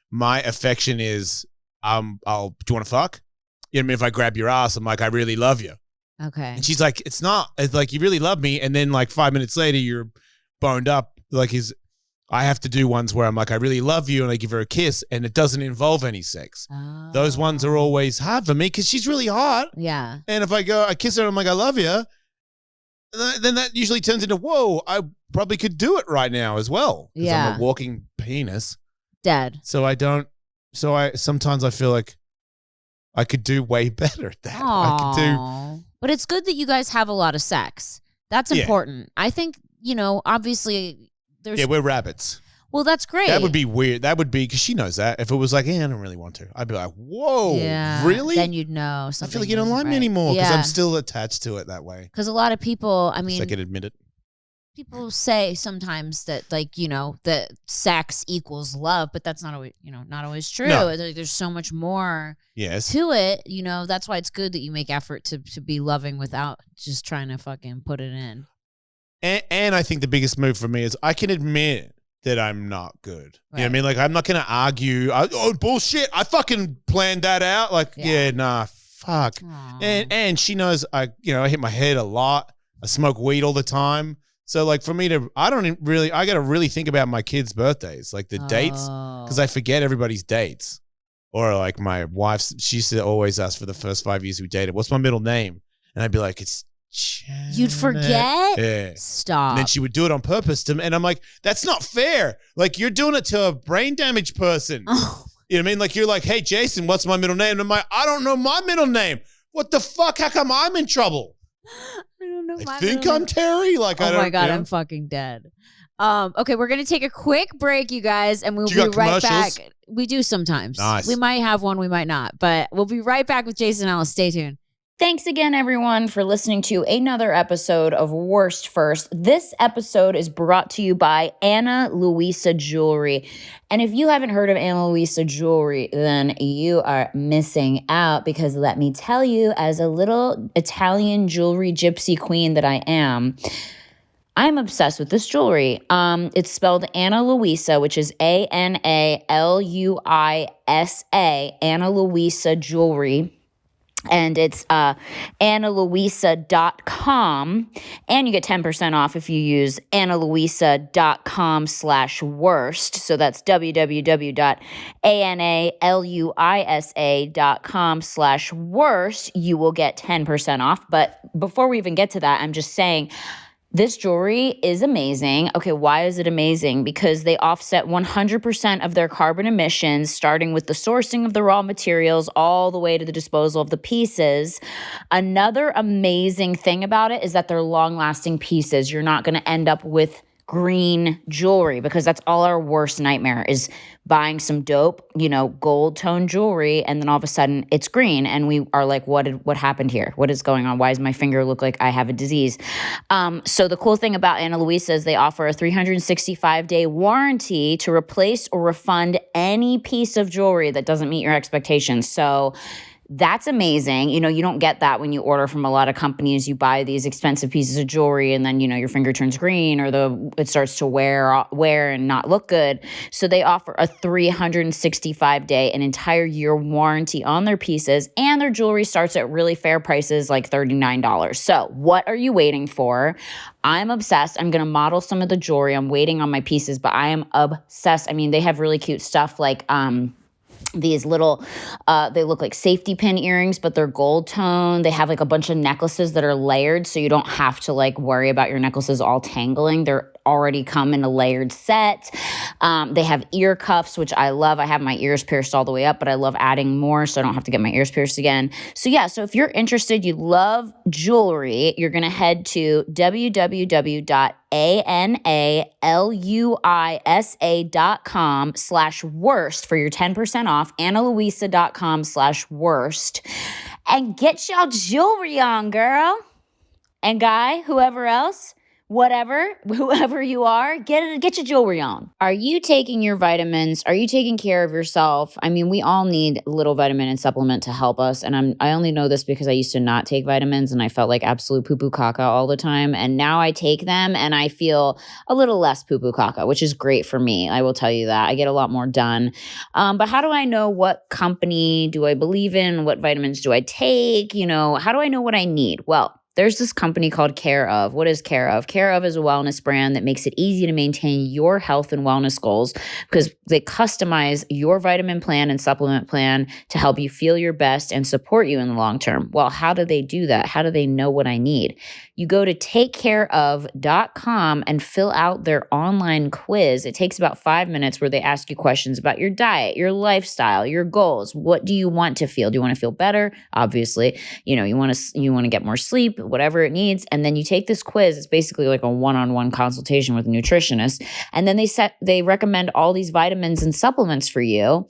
My affection is do you want to fuck? You know what I mean? If I grab your ass, I'm like, I really love you. Okay. And she's like, it's like you really love me, and then like 5 minutes later you're boned up. Like I have to do ones where I'm like, I really love you, and I give her a kiss, and it doesn't involve any sex. Oh. Those ones are always hard for me because she's really hot. Yeah. And if I kiss her, and I'm like, I love you, then that usually turns into, whoa, I probably could do it right now as well. Because I'm a walking penis. Dead. Sometimes I feel like I could do way better at that. Aww. But it's good that you guys have a lot of sex. That's important. I think, obviously... we're rabbits. Well, that's great. That would be weird. That would be, because she knows that. If it was like, I don't really want to. I'd be like, whoa, really? Then you'd know. I feel like you don't like me anymore because I'm still attached to it that way. Because a lot of people, I mean. I can admit it. People say sometimes that, like, that sex equals love, but that's not always true. No. There's so much more to it. That's why it's good that you make effort to be loving without just trying to fucking put it in. And I think the biggest move for me is I can admit that I'm not good. Right. You know what I mean? Like, I'm not going to argue. Bullshit. I fucking planned that out. Like, fuck. Aww. And she knows I hit my head a lot. I smoke weed all the time. So, like, for me I got to really think about my kids' birthdays, like the dates, because I forget everybody's dates. Or like my wife's, she used to always ask for the first 5 years we dated, what's my middle name? And I'd be like, it's Janet. You'd forget? Yeah. Stop. And then she would do it on purpose and I'm like, that's not fair. Like, you're doing it to a brain damaged person. Oh. You know what I mean? Like, you're like, hey, Jason, what's my middle name? And I'm like, I don't know my middle name. What the fuck? How come I'm in trouble? I don't know. I think I'm Terry. Like, I don't. Oh my God, I'm fucking dead. Okay, we're gonna take a quick break, you guys, and we'll be right back. We do sometimes. Nice. We might have one, we might not, but we'll be right back with Jason Ellis. Stay tuned. Thanks again, everyone, for listening to another episode of Worst First. This episode is brought to you by Ana Luisa Jewelry. And if you haven't heard of Ana Luisa Jewelry, then you are missing out, because let me tell you, as a little Italian jewelry gypsy queen that I am, I'm obsessed with this jewelry. It's spelled Ana Luisa, which is ANALUISA, Ana Luisa Jewelry. And it's analuisa.com, and you get 10% off if you use analuisa.com/worst. So that's www.analuisa.com/worst. You will get 10% off. But before we even get to that, I'm just saying, This jewelry is amazing. Okay, why is it amazing? Because they offset 100% of their carbon emissions, starting with the sourcing of the raw materials all the way to the disposal of the pieces. Another amazing thing about it is that they're long-lasting pieces. You're not going to end up with green jewelry, because that's all our worst nightmare is buying some dope, gold tone jewelry, and then all of a sudden it's green and we are like, what happened here? What is going on? Why does my finger look like I have a disease? So the cool thing about Ana Luisa is they offer a 365-day warranty to replace or refund any piece of jewelry that doesn't meet your expectations. So that's amazing. You don't get that when you order from a lot of companies. You buy these expensive pieces of jewelry and then, your finger turns green or it starts to wear and not look good. So they offer a 365-day, an entire year warranty on their pieces, and their jewelry starts at really fair prices, like $39. So what are you waiting for? I'm obsessed. I'm going to model some of the jewelry. I'm waiting on my pieces, but I am obsessed. I mean, they have really cute stuff like, these little, they look like safety pin earrings, but they're gold tone. They have like a bunch of necklaces that are layered, so you don't have to like worry about your necklaces all tangling. They're already come in a layered set. They have ear cuffs, which I love. I have my ears pierced all the way up, but I love adding more so I don't have to get my ears pierced again. So yeah, so if you're interested, you love jewelry, you're going to head to www.analuisa.com/worst for your 10% off, analuisa.com/worst, and get y'all jewelry on, girl. And guy, whoever else, whoever you are, get your jewelry on. Are you taking your vitamins? Are you taking care of yourself? I mean, we all need a little vitamin and supplement to help us. And I only know this because I used to not take vitamins and I felt like absolute poo-poo caca all the time. And now I take them and I feel a little less poo-poo caca, which is great for me. I will tell you that. I get a lot more done. But how do I know what company do I believe in? What vitamins do I take? How do I know what I need? Well, there's this company called Care Of. What is Care Of? Care Of is a wellness brand that makes it easy to maintain your health and wellness goals because they customize your vitamin plan and supplement plan to help you feel your best and support you in the long term. Well, how do they do that? How do they know what I need? You go to takecareof.com and fill out their online quiz. It takes about 5 minutes where they ask you questions about your diet, your lifestyle, your goals. What do you want to feel? Do you want to feel better? Obviously, you want to get more sleep, whatever it needs. And then you take this quiz. It's basically like a one-on-one consultation with a nutritionist. And then they recommend all these vitamins and supplements for you.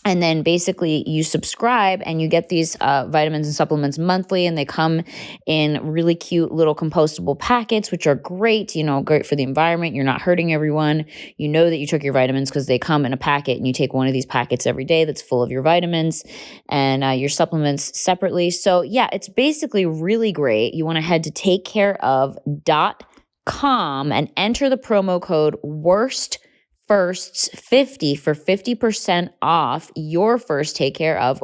And then basically you subscribe and you get these vitamins and supplements monthly, and they come in really cute little compostable packets, which are great, great for the environment. You're not hurting everyone. You know that you took your vitamins because they come in a packet and you take one of these packets every day that's full of your vitamins and your supplements separately. So yeah, it's basically really great. You want to head to takecareof.com and enter the promo code WORSTFIRSTS50 for 50% off your first Care Of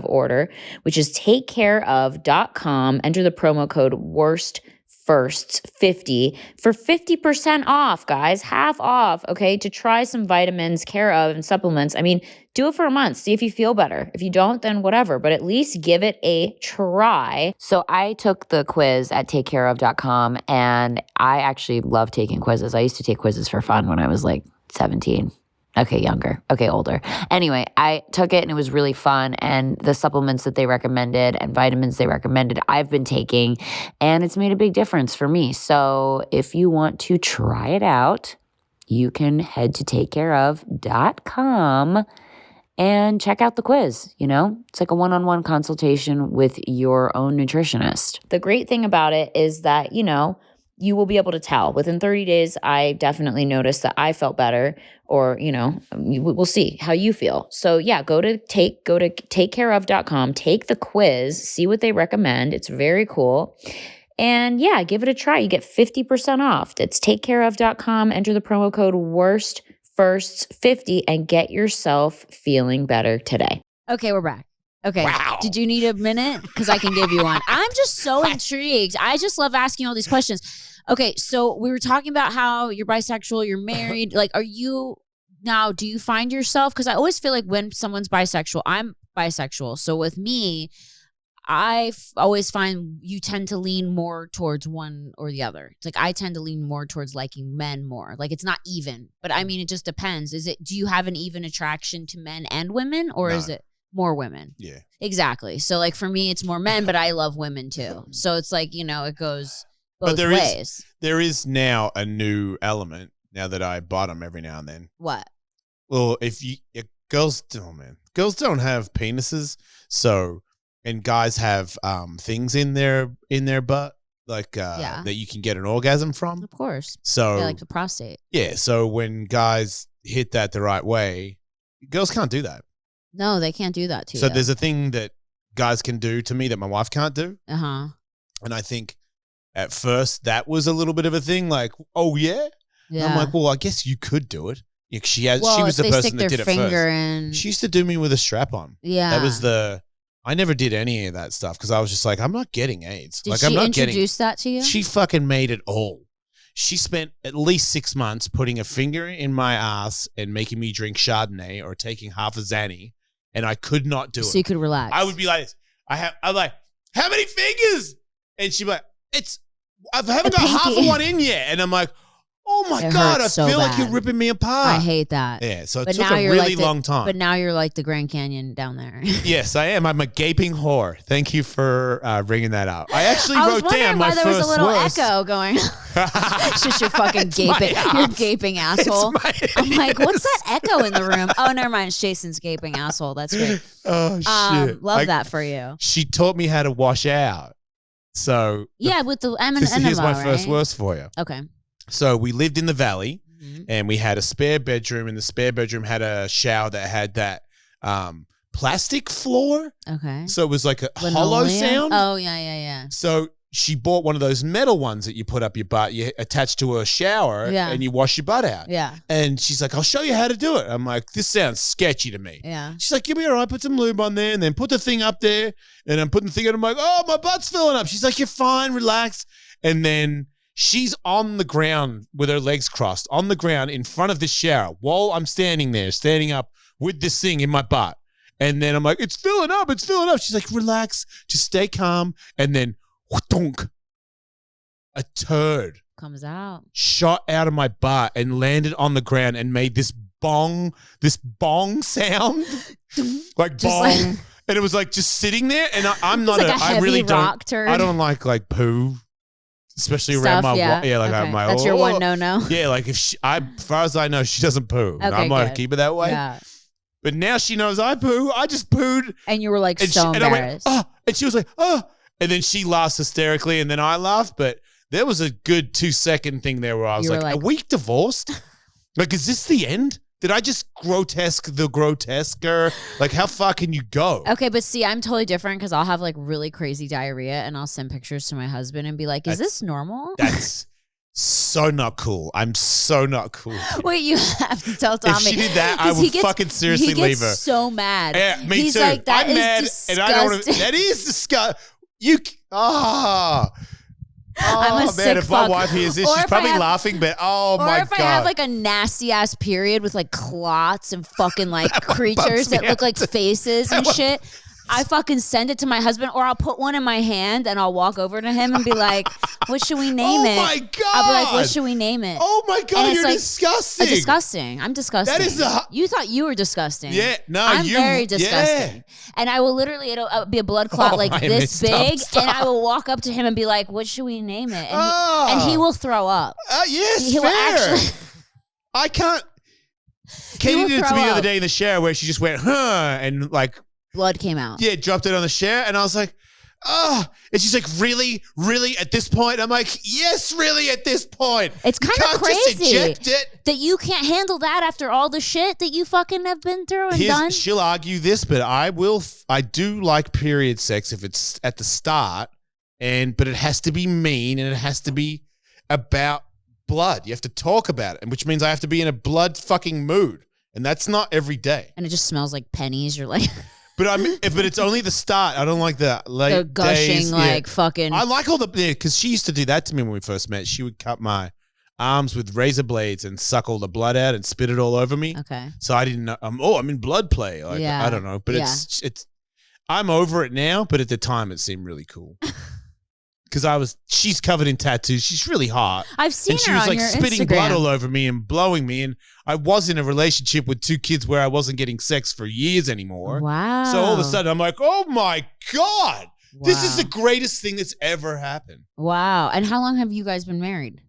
order, which is takecareof.com. Enter the promo code WORSTFIRSTS50 for 50% off, guys, half off, okay, to try some vitamins, Care Of, and supplements. I mean, do it for a month. See if you feel better. If you don't, then whatever, but at least give it a try. So I took the quiz at takecareof.com, and I actually love taking quizzes. I used to take quizzes for fun when I was like 17. Okay, younger. Okay, older. Anyway, I took it and it was really fun. And the supplements that they recommended and vitamins they recommended, I've been taking, and it's made a big difference for me. So if you want to try it out, you can head to takecareof.com and check out the quiz. It's like a one-on-one consultation with your own nutritionist. The great thing about it is that, you will be able to tell. Within 30 days, I definitely noticed that I felt better, or, we'll see how you feel. So yeah, go to takecareof.com, take the quiz, see what they recommend. It's very cool. And yeah, give it a try. You get 50% off. It's takecareof.com. Enter the promo code WORSTFIRSTS50 and get yourself feeling better today. Okay, we're back. Okay. Wow. Did you need a minute? Because I can give you one. I'm just so intrigued. I just love asking all these questions. Okay, so we were talking about how you're bisexual, you're married. Like, do you find yourself? Because I always feel like when someone's bisexual, I'm bisexual. So with me, always find you tend to lean more towards one or the other. It's like I tend to lean more towards liking men more. Like it's not even, but I mean, it just depends. Do you have an even attraction to men and women, or is it more women? Yeah. Exactly. So like for me, it's more men, but I love women too. So it's like, it goes both ways. There is now a new element now that I bottom every now and then. What? Well, girls don't have penises, so. And guys have things in their butt, like that you can get an orgasm from. Of course. So like the prostate. Yeah. So when guys hit that the right way, girls can't do that. No, they can't do that to you. So there's a thing that guys can do to me that my wife can't do. Uh-huh. And I think at first that was a little bit of a thing, like, oh yeah. Yeah. And I'm like, well, I guess you could do it. She was the person that did it first. She used to do me with a strap on. Yeah. That was I never did any of that stuff because I was just like, I'm not getting AIDS. Did she introduce that to you? She fucking made it all. She spent at least 6 months putting a finger in my ass and making me drink Chardonnay or taking half a Xanny, and I could not do it. So you could relax. I would be like this. I'm like, how many fingers? And she'd be like, I haven't got half of one in yet. And I'm like, oh my God, I feel like you're ripping me apart. I hate that. Yeah, so it took a really long time. But now you're like the Grand Canyon down there. Yes, I am. I'm a gaping whore. Thank you for bringing that up. I actually wrote down my first there was a little worst. Echo going. It's just your fucking your gaping asshole. I'm like, what's that echo in the room? Oh, never mind. It's Jason's gaping asshole. That's great. Oh, shit. Love that for you. She taught me how to wash out. So with the enema, here's my first worst for you. Okay. So we lived in the valley, and we had a spare bedroom, and the spare bedroom had a shower that had that plastic floor. Okay. So it was like a hollow sound. Oh, yeah. So she bought one of those metal ones that you put up your butt, you attach to a shower, and you wash your butt out. Yeah. And she's like, I'll show you how to do it. I'm like, this sounds sketchy to me. Yeah. She's like, give me a right, put some lube on there, and then put the thing up there, and I'm putting the thing on. I'm like, oh, my butt's filling up. She's like, you're fine, relax. And then she's on the ground with her legs crossed, on the ground in front of the shower while I'm standing up with this thing in my butt. And then I'm like, it's filling up. She's like, relax, just stay calm. And then, whonk, a turd comes out, shot out of my butt and landed on the ground and made this bong sound. Like bong. And it was like just sitting there. And I'm not like I really rock don't, turd. I don't like poo. Especially around my okay. my that's your one no. Yeah, like if as far as I know, she doesn't poo. Okay, I'm like, good. keep it that way. Yeah. But now she knows I poo. I just pooed. And you were like embarrassed. And I went, oh, and she was like, oh. And then she laughs hysterically, and then I laughed. But there was a good 2-second thing there where I was like, are we divorced? Like, is this the end? Did I just grotesque the grotesquer? Like, how far can you go? Okay, but see, I'm totally different because I'll have like really crazy diarrhea and I'll send pictures to my husband and be like, is this normal? That's so not cool. I'm so not cool. Wait, you have to tell Tommy. If she did that, I would fucking seriously leave her. He's so mad. Yeah, me He's too. Like, that I'm is mad, disgusting. and I don't want to. That is disgusting. I'm a sick man, if my fuck. wife hears this, she's probably laughing, but oh my God. Or if I have like a nasty ass period with like clots and fucking like creatures that look like faces and shit, I fucking send it to my husband, or I'll put one in my hand and I'll walk over to him and be like, what should we name it? Oh my God. I'll be like, what should we name it? Oh my God, you're like, disgusting. Disgusting. I'm disgusting. That is you thought you were disgusting. Yeah, no, I'm very disgusting. Yeah. And I will literally, it'll be a blood clot like this big, and I will walk up to him and be like, what should we name it? And he will throw up. Yes, he fair. Will actually. I can't. Katie did it to me the other day in the shower where she just went, and like, blood came out. Yeah, dropped it on the chair, and I was like, oh. And she's like, really? Really at this point? I'm like, yes, really at this point. It's kind of crazy just eject it. That you can't handle that after all the shit that you fucking have been through and done. She'll argue this, but I do like period sex if it's at the start, but it has to be mean and it has to be about blood. You have to talk about it, which means I have to be in a blood fucking mood. And that's not every day. And it just smells like pennies. You're like... But it's only the start. I don't like the late the gushing days. like fucking. I like all because she used to do that to me when we first met. She would cut my arms with razor blades and suck all the blood out and spit it all over me. Okay. So I didn't know. I'm in blood play. Like I don't know, but it's. I'm over it now, but at the time it seemed really cool. Because she's covered in tattoos. She's really hot. I've seen and she her was on like your spitting Instagram. blood all over me and blowing me. And I was in a relationship with 2 kids where I wasn't getting sex for years anymore. Wow. So all of a sudden I'm like, oh my God, this is Wow. the greatest thing that's ever happened. Wow. And how long have you guys been married?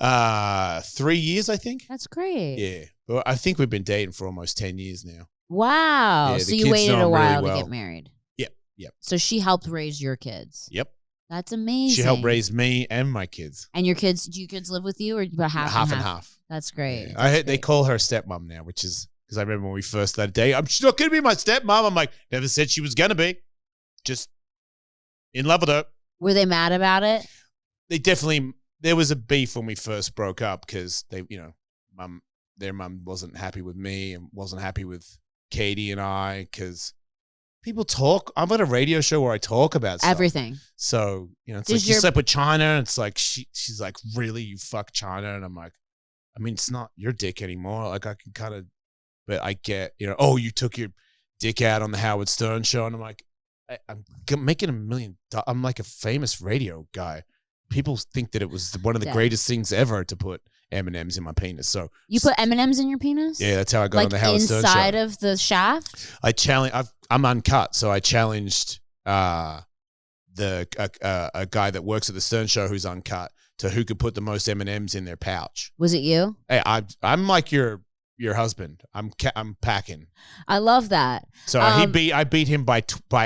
3 years, I think. That's great. Yeah. Well, I think we've been dating for almost 10 years now. Wow. Yeah, So the you kids waited know a while really well. to get married. Yep. So she helped raise your kids. Yep. That's amazing. She helped raise me and my kids. And your kids, do your kids live with you or about half and half. That's great. Yeah. That's They great. call her stepmom now, which is because I remember when we first started dating, she's not going to be my stepmom. I'm like, never said she was going to be. Just in love with her. Were they mad about it? There was a beef when we first broke up because their mum wasn't happy with me and wasn't happy with Katie and I because people talk. I'm at a radio show where I talk about stuff. Everything. So, it's Does like you slept with China and it's like she's like, really, you fuck China? And I'm like, I mean, it's not your dick anymore. Like I can kind of, but I get, oh, you took your dick out on the Howard Stern show. And I'm like, I'm making $1 million. I'm like a famous radio guy. People think that it was one of the greatest things ever to put M&Ms in my penis. So you put M&Ms in your penis? Yeah, that's how I got on the Howard Stern show. Inside of the shaft? I'm uncut, so I challenged a guy that works at the Stern show who's uncut to who could put the most M&Ms in their pouch. Was it you? Hey, I'm like your husband. I'm packing. I love that. So I beat him by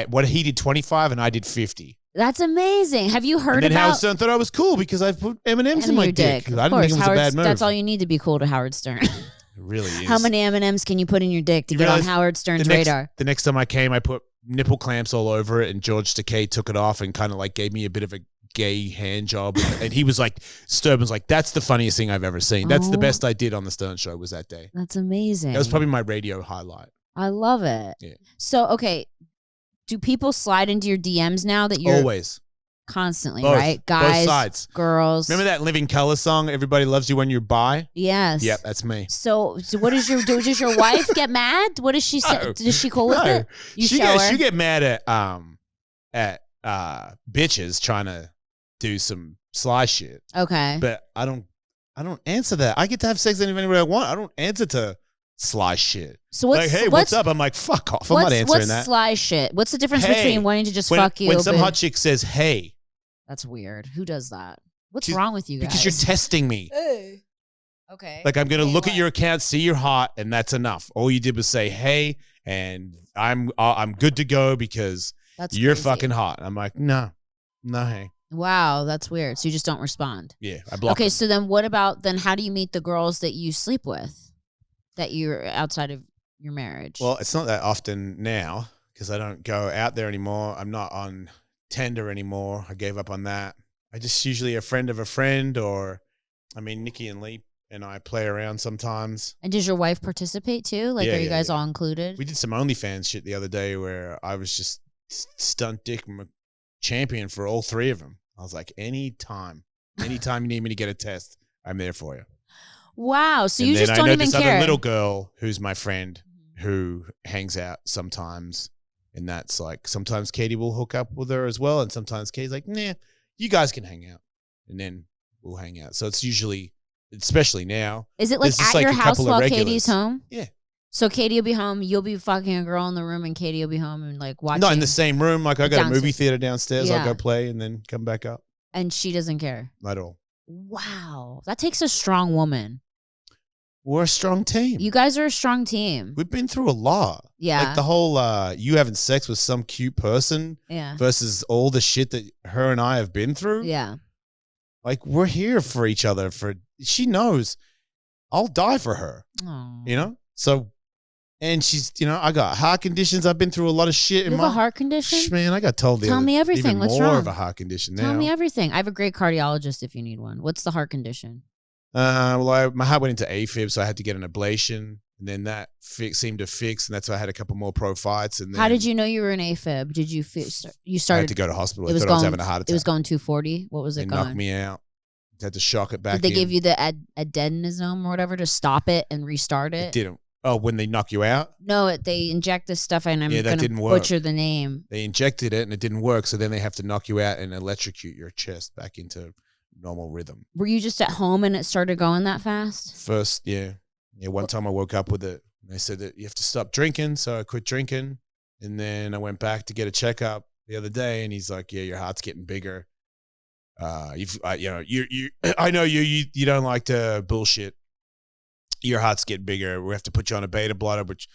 what he did 25 and I did 50. That's amazing. Have you heard and then about Howard Stern thought I was cool because I put M&Ms in my your dick. Of I didn't course, think it was a bad move. That's all you need to be cool to Howard Stern. It really is. How many M&Ms can you put in your dick to get on Howard Stern's radar? The next time I came, I put nipple clamps all over it, and George Takei took it off and kind of like gave me a bit of a gay hand job. And he was like, Sturban's like, that's the funniest thing I've ever seen. That's the best I did on the Stern show was that day. That's amazing. That was probably my radio highlight. I love it. Yeah. So, okay, do people slide into your DMs now that you're always constantly, both, right? Guys, both sides. Girls. Remember that Living Color song, Everybody Loves You When You're Bi? Yes. Yep, that's me. So what does does your wife get mad? What does she say? No. Does she cool with it? She get mad at bitches trying to do some sly shit. Okay. But I don't answer that. I get to have sex with anybody I want. I don't answer to sly shit. So what's like, hey, what's up? I'm like, fuck off. I'm not answering that. What's sly shit? What's the difference between wanting to just fuck you? When some hot chick says, hey. That's weird. Who does that? What's wrong with you guys? Because you're testing me. Hey. Okay. Like, I'm going to look at your account, see you're hot, and that's enough. All you did was say, hey, and I'm good to go because you're fucking hot. I'm like, no, hey. Wow, that's weird. So you just don't respond. Yeah, I block Okay, them. so then what about, how do you meet the girls that you sleep with that you're outside of your marriage? Well, it's not that often now because I don't go out there anymore. I'm not on Tinder anymore. I gave up on that. I just usually a friend of a friend Nikki and Lee and I play around sometimes. And does your wife participate too? Like, are you guys all included? We did some OnlyFans shit the other day where I was just stunt dick champion for all 3 of them. I was like, anytime you need me to get a test, I'm there for you. Wow. So and you then just don't even this care. Other little girl who's my friend who hangs out sometimes. And that's like, sometimes Katie will hook up with her as well. And sometimes Katie's like, nah, you guys can hang out. And then we'll hang out. So it's usually, especially now. Is it like at your house while Katie's home? Yeah. So Katie will be home, you'll be fucking a girl in the room, and Katie will be home and like watching. Not in the same room. Like I got downstairs. a movie theater downstairs. Yeah. I'll go play and then come back up. And she doesn't care. Not at all. Wow. That takes a strong woman. We're a strong team. You guys are a strong team. We've been through a lot. Yeah. Like the whole you having sex with some cute person versus all the shit that her and I have been through. Yeah. Like we're here for each other. She knows I'll die for her. Aww. So, and she's, I got heart conditions. I've been through a lot of shit. You have a heart condition? Man, I got told Tell me everything. even What's more wrong? of a heart condition now. Tell me everything. I have a great cardiologist if you need one. What's the heart condition? My heart went into AFib, so I had to get an ablation, and then that seemed to fix, and that's why I had a couple more pro fights. And then how did you know you were in AFib? Did you you started? I had to go to hospital. I was thought I was having a heart attack. It was going 240. What was it They going? knocked me out. Had to shock it back. Did they give you the adenosine or whatever to stop it and restart it? It didn't. Oh, when they knock you out? No, they inject this stuff, and I'm going to butcher the name. They injected it, and it didn't work, so then they have to knock you out and electrocute your chest back into normal rhythm. Were you just at home and it started going that fast? First, yeah. Yeah, one time I woke up with it. They said that you have to stop drinking, so I quit drinking. And then I went back to get a checkup the other day, and he's like, "Yeah, your heart's getting bigger. I know you don't like to bullshit. Your heart's getting bigger. We have to put you on a beta blocker, which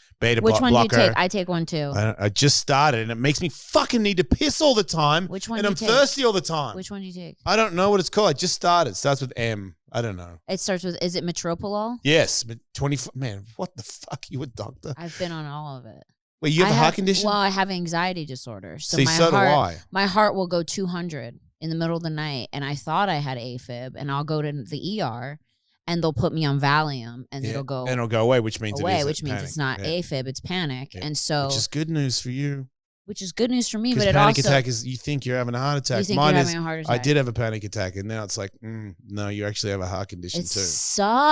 one do you take? I take one too. I just started, and it makes me fucking need to piss all the time. Which one? And I'm thirsty all the time. Which one do you take? I don't know what it's called. I just started. It starts with M. I don't know. It starts with. Is it metropolol? Yes, but 24. Man, what the fuck? You a doctor? I've been on all of it. Wait, you have a heart condition? Well, I have anxiety disorder. So do I. My heart will go 200 in the middle of the night, and I thought I had AFib, and I'll go to the ER. And they'll put me on Valium, and it'll go away, which means it's not AFib, it's panic, and so which is good news for you. Which is good news for me, but it panic also attack is you think you're having a heart attack. You think you're having a heart attack. I did have a panic attack, and now it's like, no, you actually have a heart condition too.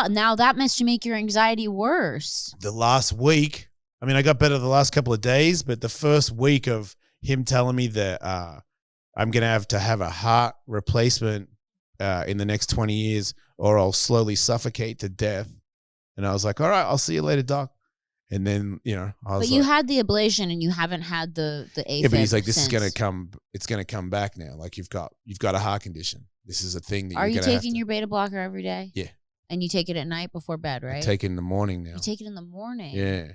Now that must make your anxiety worse. The last week, I mean, I got better the last couple of days, but the first week of him telling me that I'm gonna have a heart replacement in the next 20 years, or I'll slowly suffocate to death. And I was like, all right, I'll see you later, doc. And then, But you had the ablation and you haven't had the AFib. Yeah, but he's like, this is going to come, it's going to come back now. Like you've got a heart condition. This is a thing that you're going to have. Are you taking your beta blocker every day? Yeah. And you take it at night before bed, right? I take it in the morning now. You take it in the morning? Yeah.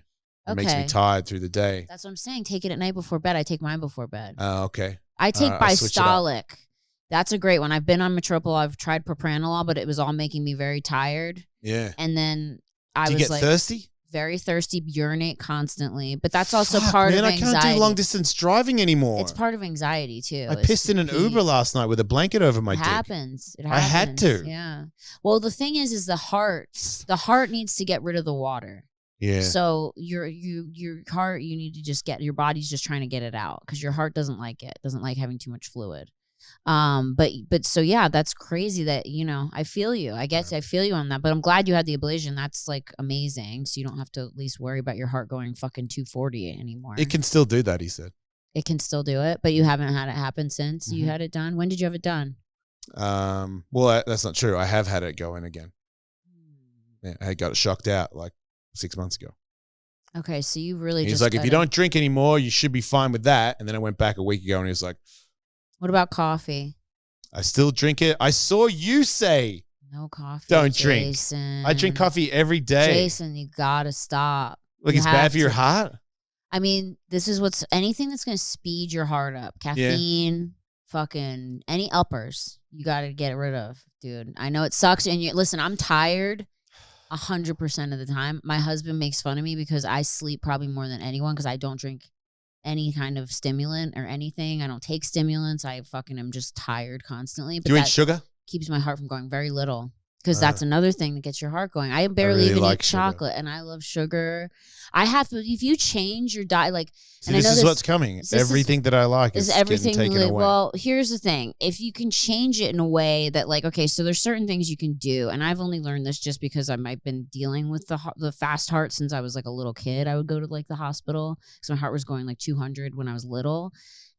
It makes me tired through the day. That's what I'm saying. Take it at night before bed. I take mine before bed. Oh, okay. I take Bistolic. That's a great one. I've been on Metropol. I've tried propranolol, but it was all making me very tired. Yeah. And then Do you get thirsty? Very thirsty, urinate constantly. But that's also part of anxiety. I can't do long distance driving anymore. It's part of anxiety too. I pissed in an Uber last night with a blanket over my dick. It happens. I had to. Yeah. Well, the thing is the heart needs to get rid of the water. Yeah. So your heart, you need to just your body's just trying to get it out because your heart doesn't like it. Doesn't like having too much fluid. But so yeah, that's crazy that, I feel you. I feel you on that, but I'm glad you had the ablation. That's like amazing. So you don't have to at least worry about your heart going fucking 240 anymore. It can still do that, he said. It can still do it, but you haven't had it happen since you had it done. When did you have it done? Well, that's not true. I have had it go in again. Yeah, I got it shocked out like 6 months ago. Okay. So you really He's like, if you don't drink anymore, you should be fine with that. And then I went back a week ago and he was like, what about coffee? I still drink it. I saw you say no coffee. Don't Jason. drink. I drink coffee every day. Jason, you gotta stop. Look, it's bad for your heart. I mean, this is anything that's gonna speed your heart up. Caffeine, fucking any uppers, you gotta get rid of, dude. I know it sucks. And listen, I'm tired 100% of the time. My husband makes fun of me because I sleep probably more than anyone because I don't drink any kind of stimulant or anything. I don't take stimulants. I fucking am just tired constantly. But do you eat sugar? Keeps my heart from going very little. Because that's another thing that gets your heart going. I barely even eat chocolate, and I love sugar. I have to. If you change your diet, this is what's coming. Everything that I like is everything getting taken away. Well, here's the thing: if you can change it in a way that, okay, so there's certain things you can do, and I've only learned this just because I've been dealing with the fast heart since I was like a little kid. I would go to the hospital because my heart was going 200 when I was little,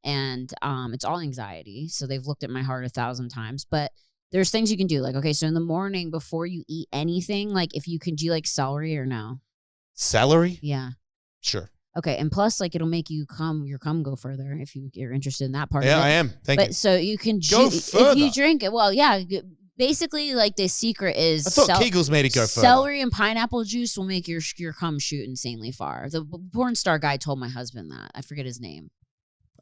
and it's all anxiety. So they've looked at my heart 1,000 times, but there's things you can do. Okay, so in the morning before you eat anything, if you can, do you like celery or no? Celery? Yeah. Sure. Okay, and plus, it'll make your cum go further if you're interested in that part of it. Yeah, I am. Thank you. So you can go further. If you drink it. Well, yeah. Basically, the secret is I thought Kegels made it go further. Celery and pineapple juice will make your cum shoot insanely far. The porn star guy told my husband that. I forget his name.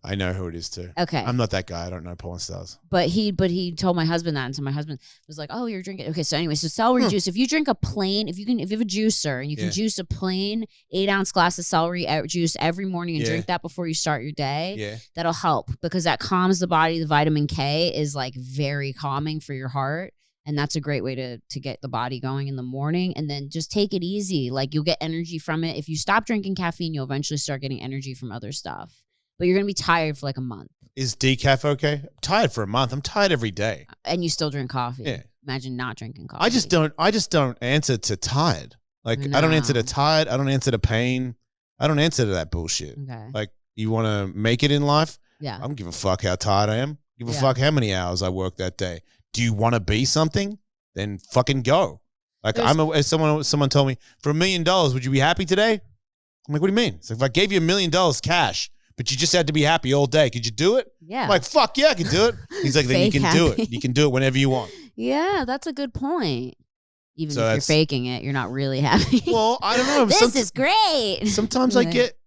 I know who it is too. Okay. I'm not that guy. I don't know porn stars. But he told my husband that, and so my husband was like, "Oh, you're drinking." Okay, so anyway, so celery juice. If you drink a plain, if you have a juicer and you can juice a plain 8-ounce glass of celery juice every morning and drink that before you start your day, that'll help because that calms the body. The vitamin K is very calming for your heart. And that's a great way to get the body going in the morning. And then just take it easy. You'll get energy from it. If you stop drinking caffeine, you'll eventually start getting energy from other stuff. But you're going to be tired for a month. Is decaf okay? I'm tired for a month. I'm tired every day. And you still drink coffee. Yeah. Imagine not drinking coffee. I just don't answer to tired. Like, I don't answer to tired. I don't answer to pain. I don't answer to that bullshit. Okay. Like, you want to make it in life? Yeah. I don't give a fuck how tired I am. Give a fuck how many hours I work that day. Do you want to be something? Then fucking go. Like, someone told me, for $1 million, would you be happy today? I'm like, what do you mean? It's like, if I gave you $1 million cash, but you just had to be happy all day, could you do it? Yeah. I'm like, fuck yeah, I can do it. He's like, then you can do it. You can do it whenever you want. Yeah, that's a good point. Even if you're faking it, you're not really happy. Well, I don't know. This is great. Sometimes I get,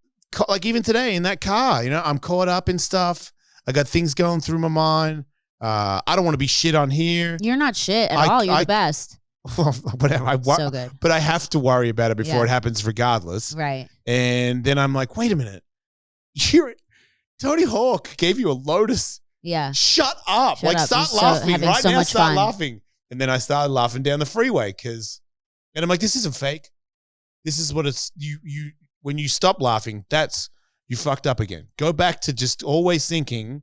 like even today in that car, I'm caught up in stuff. I got things going through my mind. I don't want to be shit on here. You're not shit at all. You're the best. Whatever. So good. But I have to worry about it before it happens regardless. Right. And then I'm like, wait a minute. Tony Hawk gave you a Lotus. Yeah. Shut up. Start laughing right now. Start laughing. And then I started laughing down the freeway and I'm like, this isn't fake. This is what it's, when you stop laughing, you fucked up again. Go back to just always thinking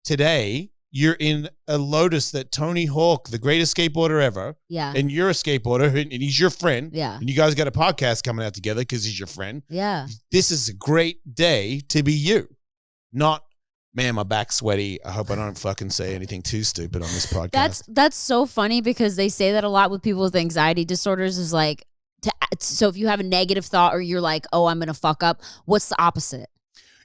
today you're in a Lotus that Tony Hawk, the greatest skateboarder ever. Yeah. And you're a skateboarder and he's your friend. Yeah. And you guys got a podcast coming out together because he's your friend. Yeah. This is a great day to be you. Not, man, my back's sweaty. I hope I don't fucking say anything too stupid on this podcast. That's so funny because they say that a lot with people with anxiety disorders is like, so if you have a negative thought or you're like, oh, I'm going to fuck up, what's the opposite?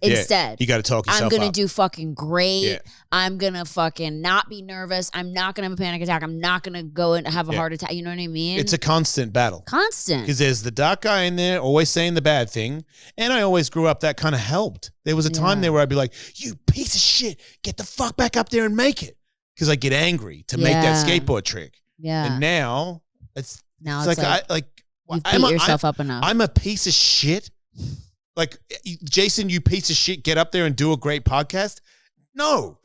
Instead, you got to talk yourself I'm going to up. do fucking great. Yeah. I'm going to fucking not be nervous. I'm not going to have a panic attack. I'm not going to go and have a heart attack. You know what I mean? It's a constant battle. Constant. Because there's the dark guy in there always saying the bad thing. And I always grew up that kind of helped. There was a time there where I'd be like, you piece of shit, get the fuck back up there and make it. Because I get angry to make that skateboard trick. Yeah. And now it's like you've beat yourself up enough. I'm a piece of shit. Like, Jason, you piece of shit, get up there and do a great podcast? No,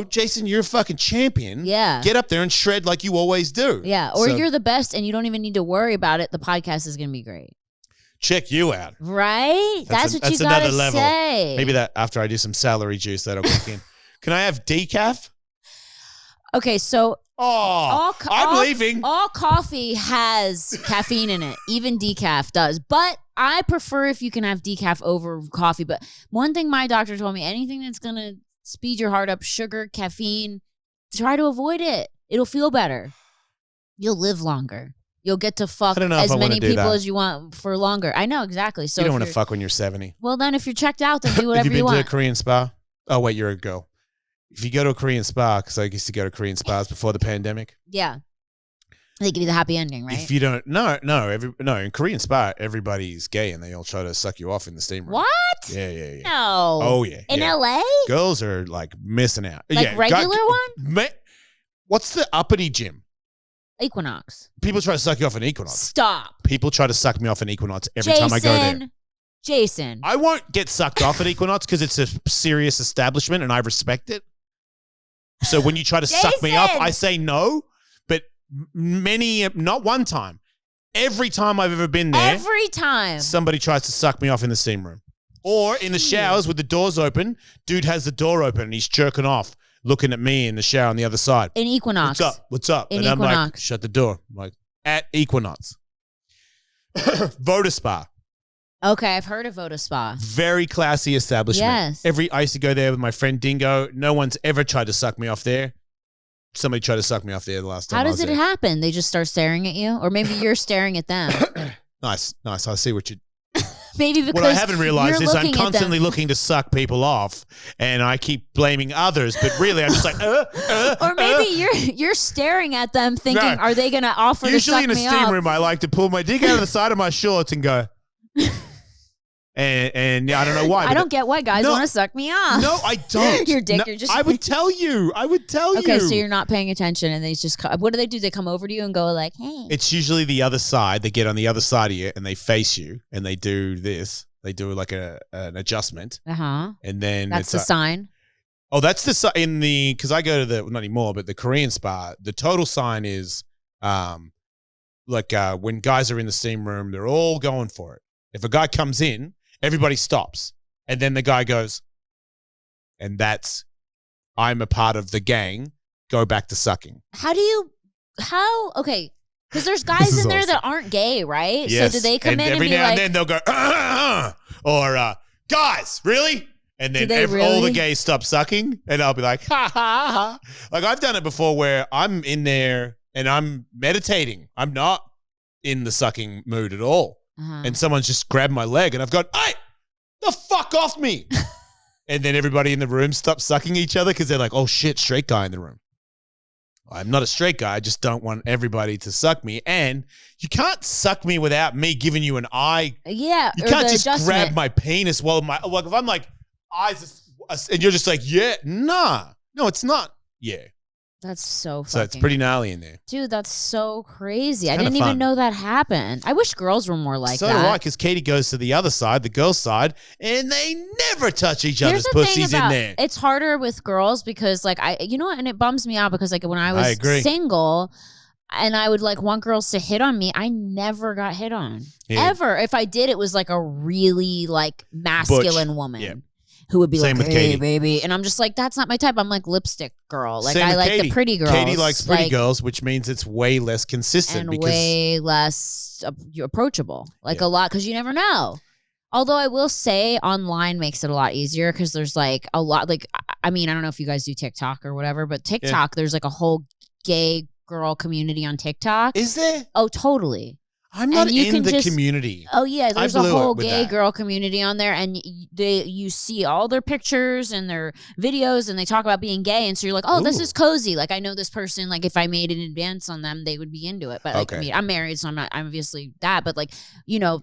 Jason, you're a fucking champion. Yeah. Get up there and shred like you always do. Yeah, or you're the best and you don't even need to worry about it. The podcast is going to be great. Check you out. Right? That's what you got to say. Maybe that after I do some celery juice, that'll kick in. Can I have decaf? Okay, so... I'm leaving. All coffee has caffeine in it. Even decaf does. But I prefer if you can have decaf over coffee. But one thing my doctor told me, anything that's going to speed your heart up, sugar, caffeine, try to avoid it. It'll feel better. You'll live longer. You'll get to fuck as many people as you want for longer. I know, exactly. So you don't want to fuck when you're 70. Well, then if you're checked out, then do whatever you want. Have you been to a Korean spa? Oh, wait, you're a girl. If you go to a Korean spa, because I used to go to Korean spas before the pandemic. Yeah. They give you the happy ending, right? If you don't, in Korean spa, everybody's gay and they all try to suck you off in the steam room. What? Yeah. No. Oh, yeah. In LA? Girls are like missing out. Like regular one? What's the uppity gym? Equinox. People try to suck you off in Equinox. Stop. People try to suck me off in Equinox every time I go there. Jason. I won't get sucked off at Equinox because it's a serious establishment and I respect it. So when you try to suck me up, I say no. But not one time. Every time I've ever been there. Every time. Somebody tries to suck me off in the steam room. Or in the showers with the doors open. Dude has the door open and he's jerking off, looking at me in the shower on the other side. In Equinox. What's up? In and Equinox. I'm like, shut the door. I'm like, at Equinox. Voda Spa. Okay, I've heard of Voda Spa. Very classy establishment. Yes. I used to go there with my friend Dingo. No one's ever tried to suck me off there. Somebody tried to suck me off there the last time. How does it happen? They just start staring at you? Or maybe you're staring at them. Nice. I see what you... Maybe because what I haven't realized is I'm constantly them. looking to suck people off, and I keep blaming others, but really I'm just like, Or maybe you're staring at them thinking, are they going to offer to suck me off? Usually in a steam room, I like to pull my dick out of the side of my shorts and go... And I don't know why. I don't get why guys want to suck me off. No, I don't. Your dick, you're just... I would tell you. Okay, so you're not paying attention and they just... What do? They come over to you and go like, hey. It's usually the other side. They get on the other side of you and they face you and they do this. They do like an adjustment. Uh-huh. And then... That's the sign? Oh, that's the sign in the... Because I go to the... Not anymore, but the Korean spa, the total sign is when guys are in the steam room, they're all going for it. If a guy comes in... Everybody stops. And then the guy goes, and that's, I'm a part of the gang, go back to sucking. Okay, Because there's guys in there that aren't gay, right? Yes. So do they come in and every be now like, and then they'll go, or guys, really? And then all really? the gays stop sucking, and I'll be like, ha, ha, ha. Like, I've done it before where I'm in there and I'm meditating. I'm not in the sucking mood at all. And someone's just grabbed my leg, and I've gone, hey, the fuck off me. And then everybody in the room stops sucking each other because they're like, oh, shit, straight guy in the room. I'm not a straight guy. I just don't want everybody to suck me. And you can't suck me without me giving you an eye. Yeah. You can't just grab my penis while like if I'm like, eyes, and you're just like, yeah, nah. No, it's not. Yeah. That's so fucking. So it's pretty gnarly in there. Dude, that's so crazy. I kinda didn't fun. even know that happened. I wish girls were more like so that. do I, because Katie goes to the other side, the girls' side, and they never touch each Here's other's the thing pussies about, in there. It's harder with girls because like and it bums me out because like when I I agree. was single and I would like want girls to hit on me, I never got hit on. Yeah. Ever. If I did, it was like a really like masculine woman. Yeah. Who would be Same like, with hey, Katie. baby. And I'm just like, that's not my type. I'm like lipstick girl. Like, Same I with like Katie. the pretty girls. Katie likes pretty like, girls, which means it's way less consistent. and because way less approachable. Like Yeah. a lot, because you never know. Although I will say online makes it a lot easier because there's like a lot, like, I mean, I don't know if you guys do TikTok or whatever, but TikTok, there's like a whole gay girl community on TikTok. Is there? Oh, totally. I'm not you in can the just- community. Oh yeah, there's a blew it whole with gay that. girl community on there, and you see all their pictures and their videos, and they talk about being gay, and so you're like, oh, this Ooh. is cozy. Like I know this person. Like if I made an advance on them, they would be into it. But like, I Okay. mean, I'm married, so I'm obviously that. But like,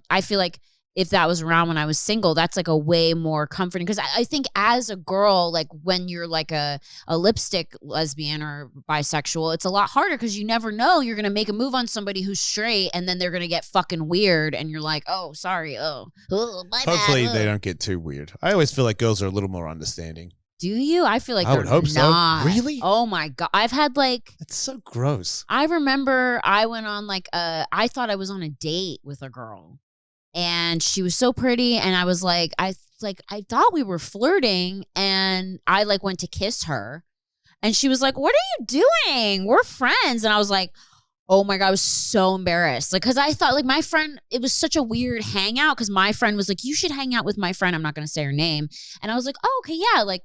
I feel like if that was around when I was single, that's like a way more comforting. Because I think as a girl, like when you're like a lipstick lesbian or bisexual, it's a lot harder because you never know. You're going to make a move on somebody who's straight and then they're going to get fucking weird. And you're like, oh, sorry. Oh, my Hopefully bad. they don't get too weird. I always feel like girls are a little more understanding. Do you? I feel like I would they're hope so. not. Really? Oh my God. I've had like, It's so gross. I remember I went on like I thought I was on a date with a girl. And she was so pretty, and I was like, I thought we were flirting, and I like went to kiss her, and she was like, "What are you doing? We're friends." And I was like, "Oh my God," I was so embarrassed, like because I thought like my friend, it was such a weird hangout because my friend was like, "You should hang out with my friend." I'm not gonna say her name, and I was like, "Oh, okay, yeah," like.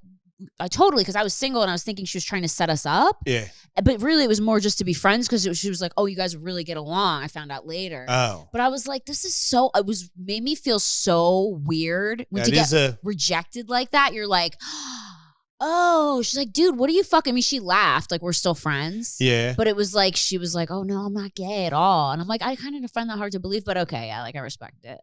Totally, because I was single and I was thinking she was trying to set us up. Yeah. But really, it was more just to be friends because she was like, oh, you guys really get along. I found out later. Oh. But I was like, this is so, made me feel so weird. When to get rejected like that, you're like, oh, she's like, dude, what are you fucking? I mean, she laughed, like, we're still friends. Yeah. But it was like, she was like, oh, no, I'm not gay at all. And I'm like, I kind of find that hard to believe, but okay, yeah, like, I respect it.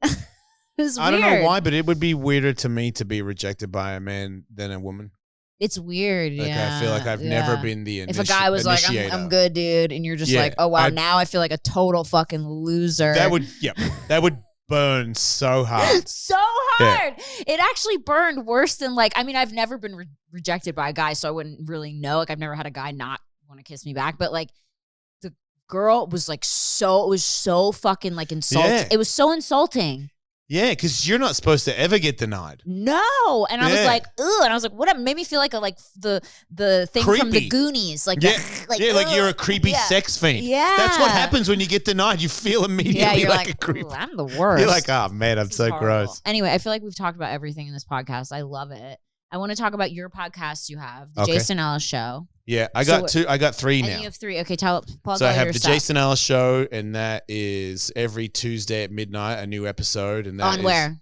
It's I weird. don't know why, but it would be weirder to me to be rejected by a man than a woman. It's weird, Like, yeah. I feel like I've never been the If a guy was like, I'm good, dude, and you're just like, oh, wow, now I feel like a total fucking loser. That would burn so hard. So hard. Yeah. It actually burned worse than like, I mean, I've never been rejected by a guy, so I wouldn't really know. Like, I've never had a guy not want to kiss me back, but like, the girl was like it was so fucking like insulting. Yeah. It was so insulting. Yeah, because you're not supposed to ever get denied. No, and I was like, ugh, and I was like, what? Made me feel like the thing creepy. From the Goonies, like like you're a creepy sex fiend. Yeah, that's what happens when you get denied. You feel immediately like a creep. I'm the worst. You're like, oh man, I'm so gross. Anyway, I feel like we've talked about everything in this podcast. I love it. I want to talk about your podcast you have, the Jason Ellis Show. Yeah, I got two. I got three now. And you have three. Okay, plug So I have the stuff. Jason Ellis Show, and that is every Tuesday at midnight, a new episode. And that on where?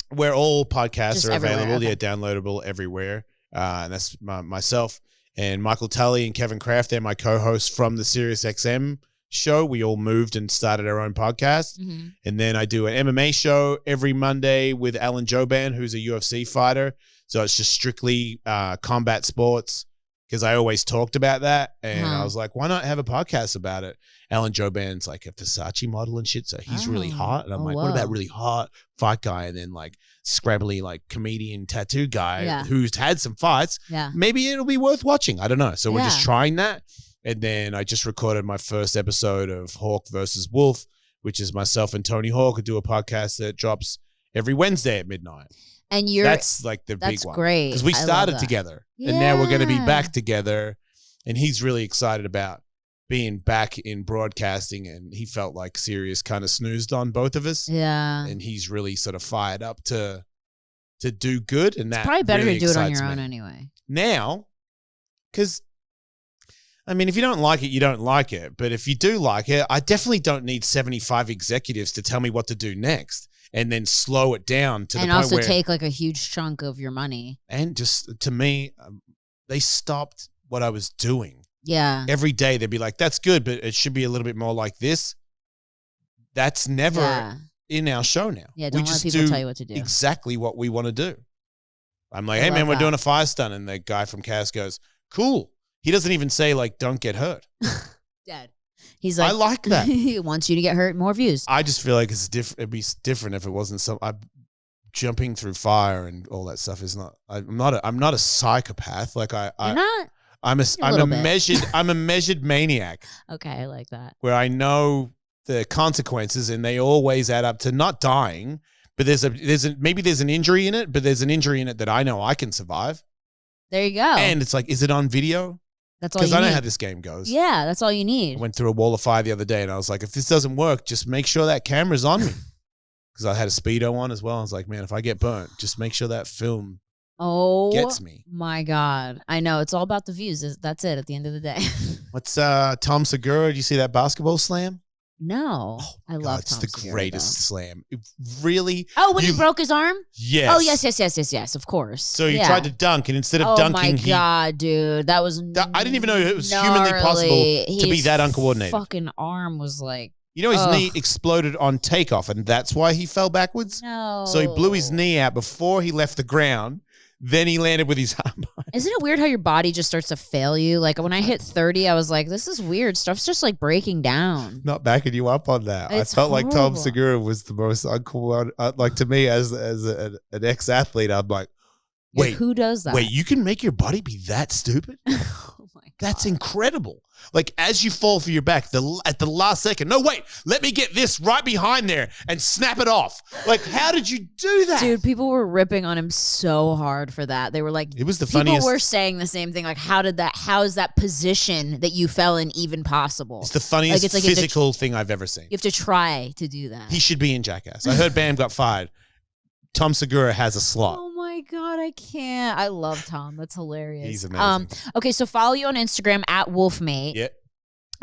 Where all podcasts Just are available. Okay. Yeah, downloadable everywhere. And that's myself and Michael Tully and Kevin Kraft. They're my co-hosts from the SiriusXM show. We all moved and started our own podcast. Mm-hmm. And then I do an MMA show every Monday with Alan Joban, who's a UFC fighter. So it's just strictly combat sports because I always talked about that. And I was like, why not have a podcast about it? Alan Joban's like a Versace model and shit. So he's really hot. And I'm like, what about really hot fight guy? And then like scrabbly, like comedian tattoo guy who's had some fights. Yeah. Maybe it'll be worth watching. I don't know. So we're just trying that. And then I just recorded my first episode of Hawk versus Wolf, which is myself and Tony Hawk who do a podcast that drops every Wednesday at midnight. And that's like the big one. That's great. Because we started together and now we're going to be back together. And he's really excited about being back in broadcasting, and he felt like Sirius kind of snoozed on both of us. Yeah. And he's really sort of fired up to do good. And that's probably better really to do it on excites your own me. anyway. Now, because, I mean, if you don't like it, you don't like it. But if you do like it, I definitely don't need 75 executives to tell me what to do next and then slow it down to the point where... And also take like a huge chunk of your money. And just, to me, they stopped what I was doing. Yeah. Every day they'd be like, that's good, but it should be a little bit more like this. That's never in our show now. Yeah, don't let people tell you what to do. Exactly what we want to do. I'm like, hey, man, we're doing a fire stunt. And the guy from Cass goes, cool. He doesn't even say, like, don't get hurt. Dead. He's like, I like that. He wants you to get hurt, more views. I just feel like it'd be different if it wasn't jumping through fire and all that stuff is not. I'm not a psychopath. Like You're not? I'm a measured maniac. Okay, I like that. Where I know the consequences and they always add up to not dying, but maybe there's an injury in it, but there's an injury in it that I know I can survive. There you go. And it's like, is it on video? That's all you need. Because I know how this game goes. Yeah, that's all you need. I went through a wall of fire the other day and I was like, if this doesn't work, just make sure that camera's on me. Because I had a Speedo on as well. I was like, man, if I get burnt, just make sure that film gets me. My God. I know. It's all about the views. That's it at the end of the day. What's Tom Segura? Did you see that basketball slam? No. I love it's Tom the Segura, greatest though. slam. It really. Oh, when he broke his arm? Yes. Oh, yes, of course. So he tried to dunk, and instead of dunking, oh my God, dude. That was I didn't even know it was humanly possible to be that uncoordinated. Fucking arm was like. You know, his knee exploded on takeoff, and that's why he fell backwards? No. So he blew his knee out before he left the ground. Then he landed with his arm. Isn't it weird how your body just starts to fail you? Like when I hit 30, I was like, this is weird. Stuff's just like breaking down. Not backing you up on that. It's I felt like Tom horrible. Segura was the most uncool. Like to me, as an ex-athlete, I'm like, wait, who does that? Wait, you can make your body be that stupid? Oh my God. That's incredible. Like as you fall for your back, at the last second, no, wait, let me get this right behind there and snap it off. Like, how did you do that? Dude, people were ripping on him so hard for that. They were like, it was the funniest. People were saying the same thing. Like, how is that position that you fell in even possible? It's the funniest physical thing I've ever seen. You have to try to do that. He should be in Jackass. I heard Bam got fired. Tom Segura has a slot. Oh my God, I can't. I love Tom. That's hilarious. He's amazing. Okay, so follow you on Instagram at Wolfmate. Yeah.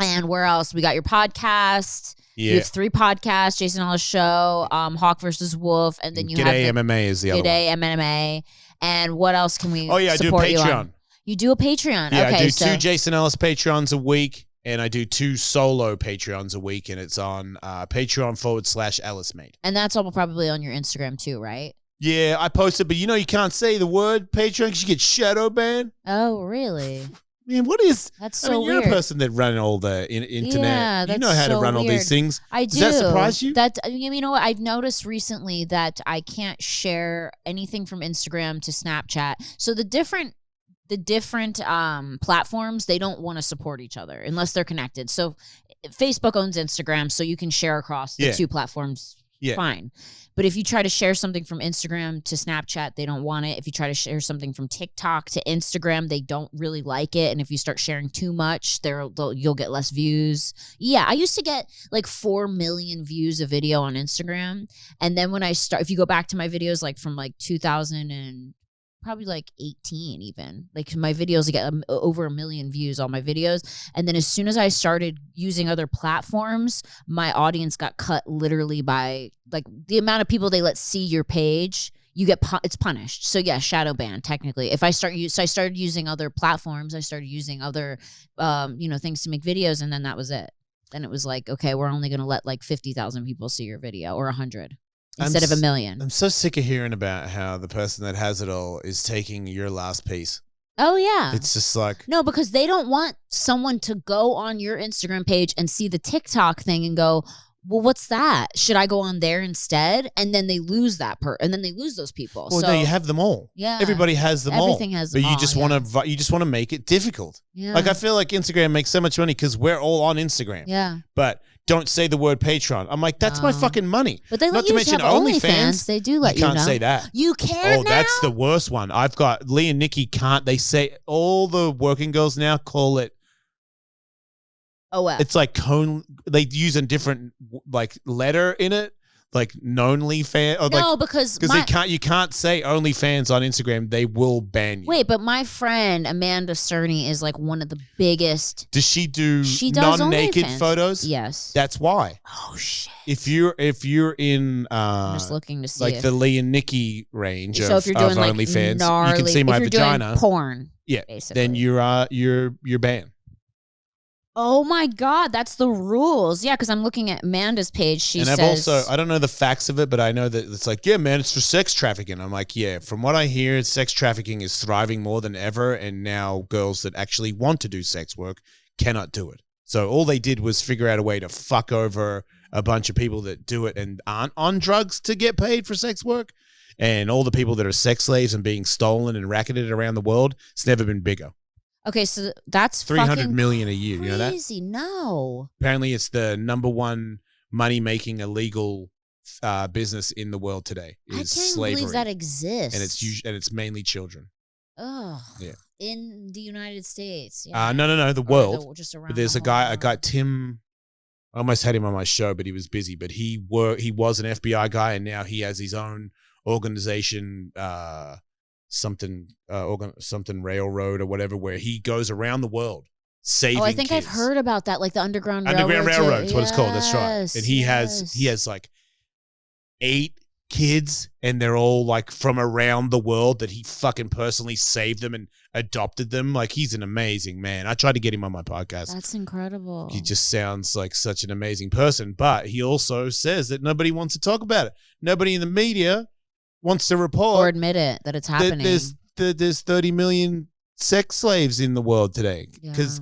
And where else? We got your podcast. Yeah. You have 3 podcasts, Jason Ellis Show, Hawk versus Wolf, and then you G'day have MMA is the other one. G'day MMA. And what else can we I do a support you Patreon. on? You do a Patreon. Yeah, okay, I do 2 Jason Ellis Patreons a week, and I do 2 solo Patreons a week, and it's on Patreon/EllisMate. And that's all probably on your Instagram too, right? Yeah, I posted, but you can't say the word Patreon because you get shadow banned. Oh, really? Man, what is... That's so you're weird. a person that run all the internet. Yeah, you know how to run all these things. I do. Does that surprise you? You know what? I've noticed recently that I can't share anything from Instagram to Snapchat. So the different platforms, they don't want to support each other unless they're connected. So Facebook owns Instagram, so you can share across the 2 platforms. Yeah. Fine. But if you try to share something from Instagram to Snapchat, they don't want it. If you try to share something from TikTok to Instagram, they don't really like it. And if you start sharing too much, you'll get less views. Yeah, I used to get like 4 million views a video on Instagram. And then when if you go back to my videos like from like 2000 and probably like 18 even, like my videos get over 1 million views on my videos. And then as soon as I started using other platforms, my audience got cut literally by like the amount of people they let see your page. You get it's punished. So yeah, shadow ban technically. If I started using other platforms, I started using other things to make videos, and then that was it. Then it was like, okay, we're only going to let like 50,000 people see your video or 100. Instead of 1 million. I'm so sick of hearing about how the person that has it all is taking your last piece. Oh, yeah. It's just like... No, because they don't want someone to go on your Instagram page and see the TikTok thing and go, well, what's that? Should I go on there instead? And then they lose and then they lose those people. Well, no, you have them all. Yeah. Everybody has them all. Everything has them all. But you just want to make it difficult. Yeah. Like I feel like Instagram makes so much money because we're all on Instagram. Yeah. But don't say the word Patreon. I'm like, that's my fucking money. But they let you have OnlyFans. They do let you can't say that. You can now? That's the worst one. I've got Lee and Nikki can't. They say all the working girls now call it OF. It's like cone. They use a different like letter in it, like knownly fan. Or no, like, because you can't say OnlyFans on Instagram. They will ban you. Wait, but my friend Amanda Cerny is like one of the biggest. Does she do non-naked photos? Yes. That's why. Oh shit. If you're in I'm just looking to see like the Lee and Nikki range so of if you're doing like OnlyFans, gnarly, you can see my if you're vagina. Doing porn. Yeah. Basically. Then you're banned. Oh my God, that's the rules. Yeah, because I'm looking at Amanda's page. She says, I've also, I don't know the facts of it, but I know that it's like, yeah, man, it's for sex trafficking. I'm like, yeah, from what I hear, sex trafficking is thriving more than ever. And now girls that actually want to do sex work cannot do it. So all they did was figure out a way to fuck over a bunch of people that do it and aren't on drugs to get paid for sex work. And all the people that are sex slaves and being stolen and racketed around the world, it's never been bigger. okay, so that's 300 million a year. crazy. You know that? No. Apparently, it's the number one money-making illegal business in the world today. I can't slavery. believe that exists. And it's mainly children. Ugh. Yeah. In the United States. No, the world. Just around But there's the a guy, whole world. Tim. I almost had him on my show, but he was busy. But he was an FBI guy, and now he has his own organization. Something railroad or whatever, where he goes around the world saving. Oh, I think kids. I've heard about that, like the Underground Railroad. Railroad. Is what it's called. That's right. And he has like 8 kids, and they're all like from around the world that he fucking personally saved them and adopted them. Like, he's an amazing man. I tried to get him on my podcast. That's incredible. He just sounds like such an amazing person, but he also says that nobody wants to talk about it. Nobody in the media wants to report or admit it that it's happening. There's 30 million sex slaves in the world today,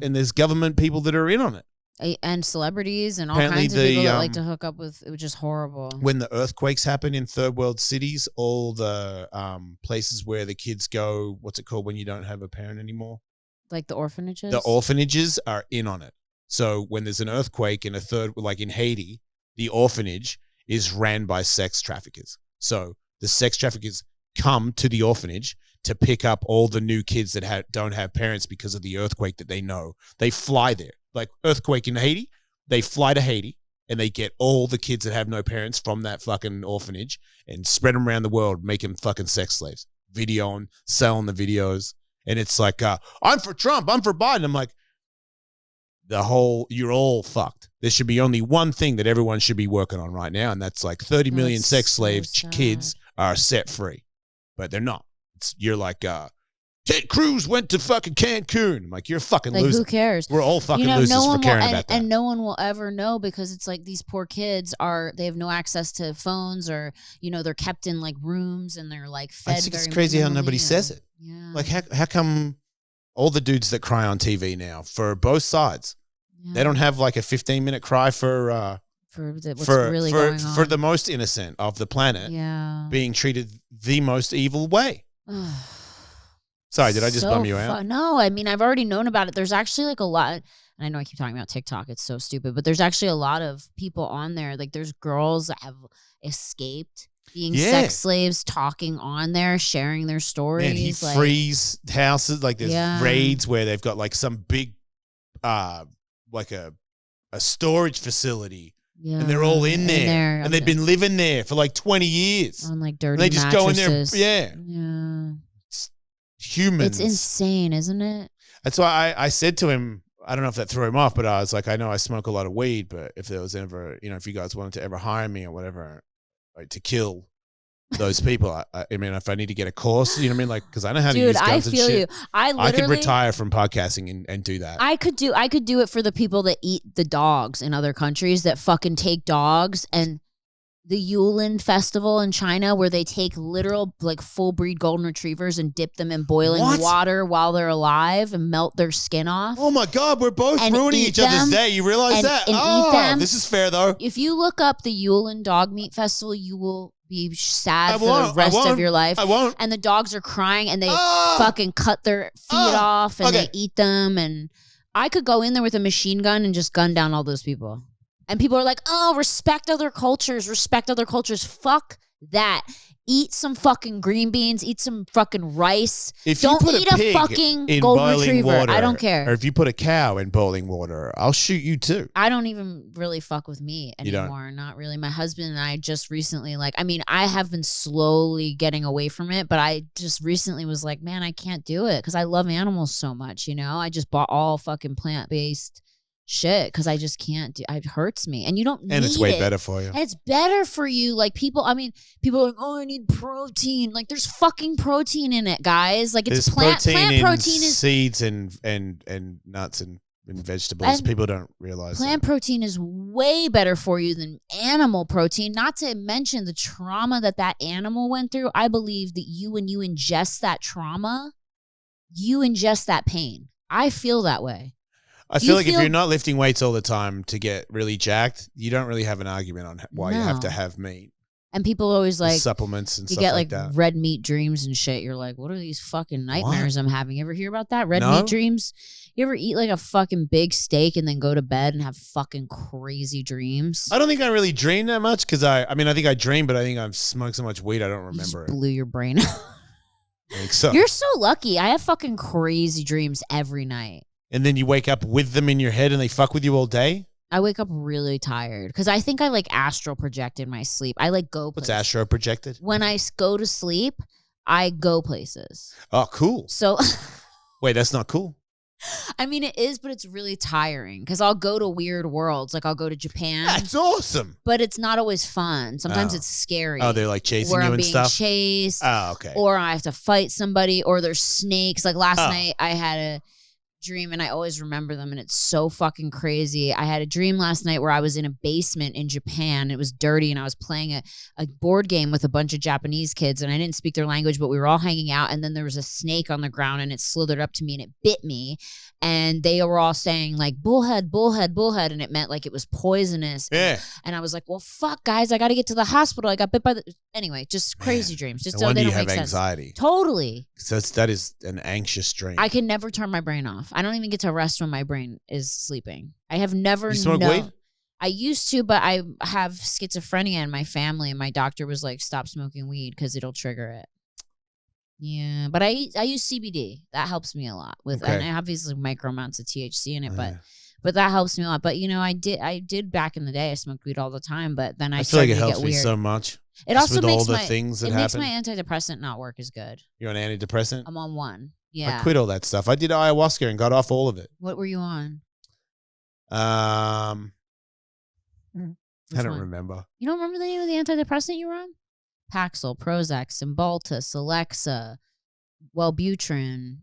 and there's government people that are in on it, and celebrities and all Apparently kinds of people that like to hook up with. It was just horrible. When the earthquakes happen in third world cities, all the places where the kids go, what's it called when you don't have a parent anymore? Like the orphanages. The orphanages are in on it. So when there's an earthquake in like in Haiti, the orphanage is ran by sex traffickers. So the sex traffickers come to the orphanage to pick up all the new kids that don't have parents because of the earthquake that they know. They fly there. Like earthquake in Haiti, they fly to Haiti and they get all the kids that have no parents from that fucking orphanage and spread them around the world, make them fucking sex slaves. Videoing, selling the videos. And it's like, I'm for Trump, I'm for Biden. I'm like, you're all fucked. There should be only one thing that everyone should be working on right now, and that's like 30 million sex slaves kids are set free. But they're not. You're like, Ted Cruz went to fucking Cancun. I'm like, you're a fucking loser. Who cares? We're all fucking losers for caring about that. And no one will ever know, because it's like these poor kids they have no access to phones, or, they're kept in like rooms and they're like fed. I think it's crazy how nobody says it. Yeah. Like, how come all the dudes that cry on TV now for both sides, they don't have like a 15-minute cry for what's really going on. For the most innocent of the planet being treated the most evil way. Sorry, did I just bum you out? No, I mean, I've already known about it. There's actually like a lot, and I know I keep talking about TikTok. It's so stupid, but there's actually a lot of people on there. Like, there's girls that have escaped being sex slaves, talking on there, sharing their stories. Man, he frees houses. Like, there's raids where they've got like some big, like a storage facility. Yeah, and they're all in there. And they've been living there for like 20 years. On like dirty and they just mattresses. Go in there. Yeah. It's humans. It's insane, isn't it? That's why I said to him, I don't know if that threw him off, but I was like, I know I smoke a lot of weed, but if there was ever, if you guys wanted to ever hire me or whatever, like to kill those people, I mean, if I need to get a course, you know what I mean? Like, because I know how to use guns and shit. I feel you. I could retire from podcasting and do that. I could do it for the people that eat the dogs in other countries, that fucking take dogs, and the Yulin festival in China where they take literal like full breed golden retrievers and dip them in boiling water while they're alive and melt their skin off. Oh my God, we're both ruining each other's day. You realize that? And eat them. This is fair though. If you look up the Yulin dog meat festival, you will be sad for the rest of your life. I won't. And the dogs are crying and they fucking cut their feet off and they eat them. And I could go in there with a machine gun and just gun down all those people. And people are like, oh, respect other cultures. Fuck that. Eat some fucking green beans. Eat some fucking rice. If don't you put eat a fucking in golden retriever. Water, I don't care. Or if you put a cow in boiling water, I'll shoot you too. I don't even really fuck with meat You don't? anymore. Not really. My husband and I just recently, I have been slowly getting away from it, but I just recently was like, man, I can't do it because I love animals so much, you know? I just bought all fucking plant-based shit because I just can't do it. Hurts me. And you don't need it. And it's way better for you. And it's better for you. Like people are like, oh, I need protein. Like there's fucking protein in it, guys. Like it's plant protein is seeds and nuts and vegetables. People don't realize plant protein is way better for you than animal protein. Not to mention the trauma that animal went through. I believe that when you ingest that trauma, you ingest that pain. I feel that way. I feel like if you're not lifting weights all the time to get really jacked, you don't really have an argument on why you have to have meat. And people always like supplements and stuff like that. You get like red meat dreams and shit. You're like, what are these fucking nightmares I'm having? You ever hear about that? Red meat dreams? You ever eat like a fucking big steak and then go to bed and have fucking crazy dreams? I don't think I really dream that much because I think I dream, but I think I've smoked so much weed I don't remember it. Blew your brain out. I think so. You're so lucky. I have fucking crazy dreams every night. And then you wake up with them in your head and they fuck with you all day? I wake up really tired because I think I like astral project in my sleep. I like go places. What's astral projected? When I go to sleep, I go places. Oh, cool. So wait, that's not cool. I mean, it is, but it's really tiring because I'll go to weird worlds. Like I'll go to Japan. That's awesome. But it's not always fun. Sometimes it's scary. Oh, they're like chasing where you I'm and being stuff? Chased. Oh, okay. Or I have to fight somebody or there's snakes. Like last night I had a dream and I always remember them and it's so fucking crazy. I had a dream last night where I was in a basement in Japan. It was dirty and I was playing a board game with a bunch of Japanese kids and I didn't speak their language, but we were all hanging out and then there was a snake on the ground and it slithered up to me and it bit me and they were all saying like bullhead, bullhead, bullhead and it meant like it was poisonous. Yeah. And I was like, well, fuck guys, I got to get to the hospital. I got bit by the... Anyway, just crazy dreams. Just no wonder they you don't have make sense. anxiety. Totally. So that is an anxious dream. I can never turn my brain off. I don't even get to rest when my brain is sleeping. I have never. You smoke weed? I used to, but I have schizophrenia in my family, and my doctor was like, "Stop smoking weed because it'll trigger it." Yeah, but I use CBD. That helps me a lot with, and obviously micro amounts of THC in it, but that helps me a lot. But you know, I did back in the day. I smoked weed all the time, but then I feel like it started to helps get me weird. so much. It also with makes all the my things that it makes happen. my antidepressant not work as good. You're on antidepressant? I'm on one. Yeah, I quit all that stuff. I did ayahuasca and got off all of it. What were you on? I don't one? Remember. You don't remember the name of the antidepressant you were on? Paxil, Prozac, Cymbalta, Celexa, Wellbutrin,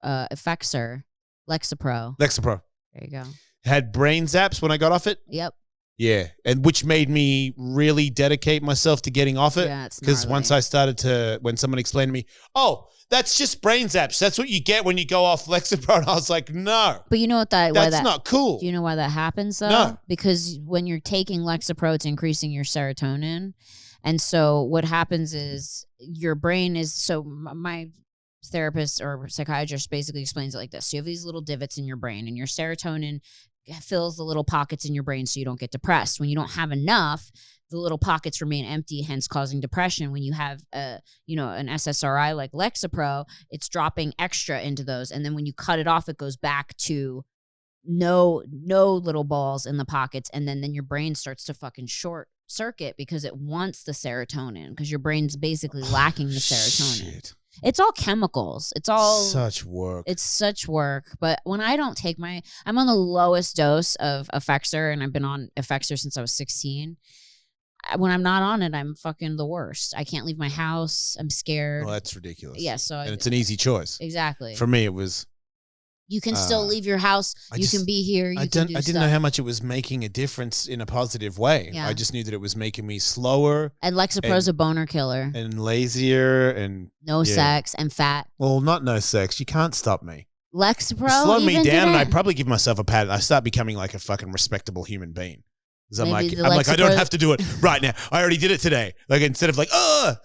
Effexor, Lexapro. Lexapro. There you go. Had brain zaps when I got off it. Yep. Yeah, and which made me really dedicate myself to getting off it. Yeah, it's because once I started to, when someone explained to me, "Oh, that's just brain zaps. That's what you get when you go off Lexapro," and I was like, "No." But you know what that's not cool. Do you know why that happens though? No. Because when you're taking Lexapro, it's increasing your serotonin, and so what happens is your brain is so my therapist or psychiatrist basically explains it like this. So you have these little divots in your brain, and your serotonin fills the little pockets in your brain so you don't get depressed. When you don't have enough, the little pockets remain empty, hence causing depression. When you have an SSRI like Lexapro, it's dropping extra into those. And then when you cut it off, it goes back to no little balls in the pockets. And then your brain starts to fucking short circuit because it wants the serotonin because your brain's basically lacking the serotonin. Shit. It's all chemicals. It's all such work. It's such work. But when I don't take I'm on the lowest dose of Effexor, and I've been on Effexor since I was 16. When I'm not on it, I'm fucking the worst. I can't leave my house. I'm scared. Well, that's ridiculous. Yeah, so and it's an easy choice. Exactly. For me, it was. You can still leave your house. You can be here. I didn't know how much it was making a difference in a positive way. Yeah. I just knew that it was making me slower. And Lexapro's a boner killer. And lazier and... No sex and fat. Well, not no sex. You can't stop me. Lexapro slow me down and I probably give myself a pat. I start becoming like a fucking respectable human being. Because I'm like, I don't have to do it right now. I already did it today. Like instead of like,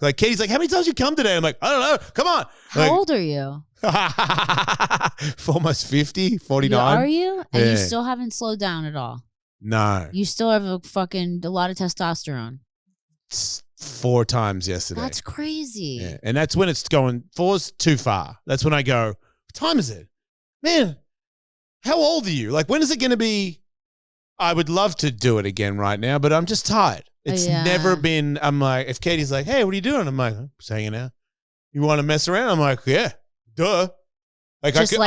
like Katie's like, how many times you come today? I'm like, I don't know. Come on. How old are you? Almost 50, 49. Are you? And you still haven't slowed down at all? No. You still have a lot of testosterone. 4 times yesterday. That's crazy. Yeah. And that's when it's going, 4's too far. That's when I go, what time is it? Man, how old are you? Like, when is it going to be? I would love to do it again right now, but I'm just tired. It's never been, I'm like, if Katie's like, hey, what are you doing? I'm like, I'm just hanging out. You want to mess around? I'm like, yeah, duh. Like, just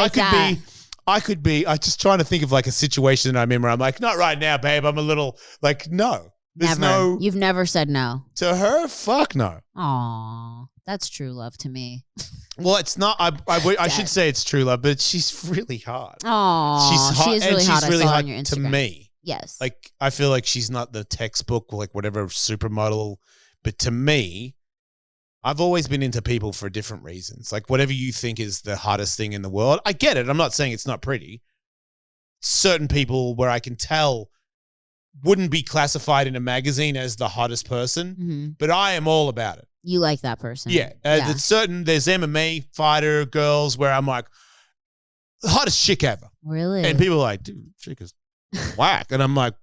I could be, I'm just trying to think of like a situation that I'm in where I'm like, not right now, babe. I'm a little like, no. There's never. You've never said no. To her? Fuck no. Aw, that's true love to me. Well, it's not. I should say it's true love, but she's really hot. Aw, she's hot. She is really hot. Really I saw hot on your Instagram. to me. Yes. Like, I feel like she's not the textbook, like whatever supermodel, but to me, I've always been into people for different reasons. Like, whatever you think is the hottest thing in the world, I get it. I'm not saying it's not pretty. Certain people where I can tell wouldn't be classified in a magazine as the hottest person, but I am all about it. You like that person. Yeah. There's MMA fighter girls where I'm like, the hottest chick ever. Really? And people are like, dude, chick is whack. And I'm like,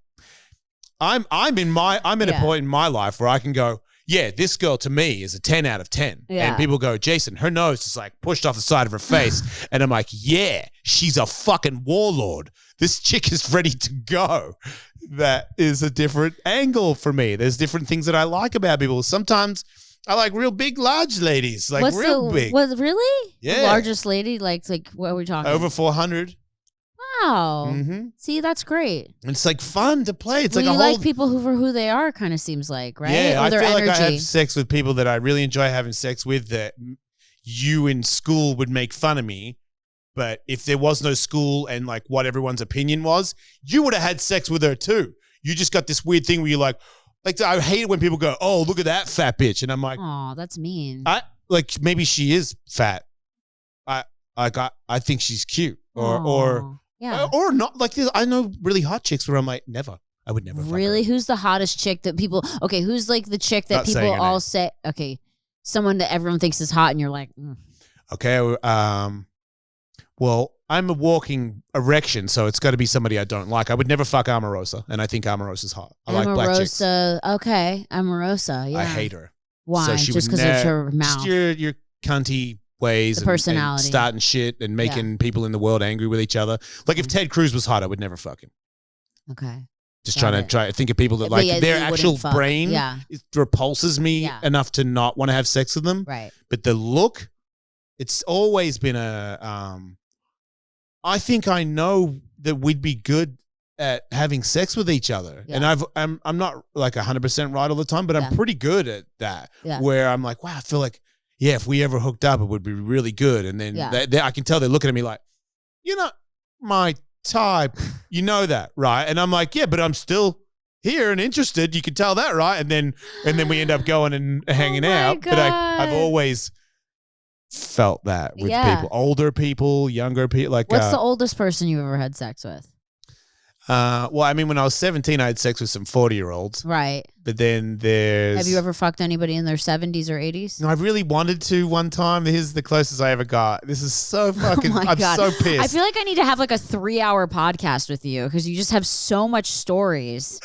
I'm in a point in my life where I can go, yeah, this girl to me is a 10 out of 10. Yeah. And people go, Jason, her nose is like pushed off the side of her face. And I'm like, yeah, she's a fucking warlord. This chick is ready to go. That is a different angle for me. There's different things that I like about people. Sometimes I like real big, large ladies, like big. Was really? Yeah. The largest lady? Like what are we talking? Over 400. Wow. Mm-hmm. See, that's great. It's like fun to play. It's well, like you like people who they are, kind of seems like, right? Yeah, or I their feel energy. like I have sex with people that I really enjoy having sex with that you in school would make fun of me. But if there was no school and like what everyone's opinion was, you would have had sex with her too. You just got this weird thing where you're like I hate it when people go, oh, look at that fat bitch. And I'm like, oh, that's mean. Maybe she is fat. I think she's cute or not. Like, I know really hot chicks where I'm like, never. I would never. Really? Who's the hottest chick that people? Okay, who's like the chick that people all say? Okay, someone that everyone thinks is hot, and you're like, okay. Well, I'm a walking erection, so it's got to be somebody I don't like. I would never fuck Omarosa, and I think Omarosa's hot. I like black chicks. Okay, Omarosa. Yeah. I hate her. Why? So just because of her mouth. Just your cunty ways, the personality, and starting shit and making people in the world angry with each other. Like if Ted Cruz was hot, I would never fuck him. Okay. Just trying to think of people that like their actual brain repulses me enough to not want to have sex with them. Right. But the look, it's always been I think I know that we'd be good at having sex with each other. Yeah. And I'm not like 100% right all the time, but I'm pretty good at that. Yeah. Where I'm like, wow, I feel like, if we ever hooked up, it would be really good. And then I can tell they're looking at me like, you're not my type. You know that, right? And I'm like, yeah, but I'm still here and interested. You can tell that, right? And then we end up going and hanging out. God. But I've always felt that with people, older people, younger people. Like, what's the oldest person you ever had sex with? Well, I mean, when I was 17, I had sex with some 40-year-olds. Right. But then there's... Have you ever fucked anybody in their 70s or 80s? No, I really wanted to one time. Here's the closest I ever got. This is so fucking... I'm so pissed. I feel like I need to have like a 3-hour podcast with you because you just have so much stories.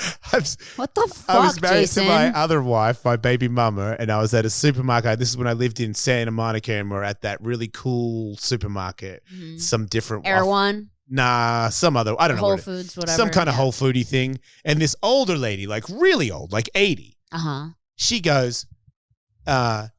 What the fuck, I was married Jason? to my other wife, my baby mama, and I was at a supermarket. This is when I lived in Santa Monica, and we're at that really cool supermarket. Mm-hmm. Some different... One. Nah, some other, I don't know. Whole Foods, whatever. Some kind of Whole Foodie thing. And this older lady, like really old, like 80. Uh-huh. She goes, I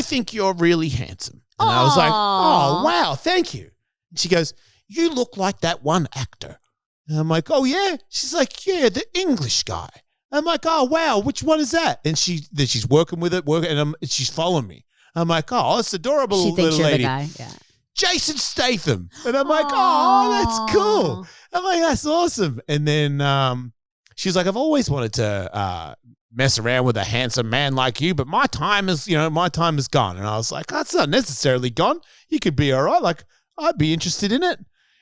think you're really handsome. And I was like, oh, wow, thank you. And she goes, you look like that one actor. And I'm like, oh, yeah? She's like, yeah, the English guy. I'm like, oh, wow, which one is that? And she's working with it, and she's following me. I'm like, oh, it's adorable little lady. She thinks you're the guy, yeah. Jason Statham. And I'm like, oh, that's cool. I'm like, that's awesome. And then she's like, I've always wanted to mess around with a handsome man like you, but my time is gone. And I was like, that's not necessarily gone. You could be all right. Like, I'd be interested in it.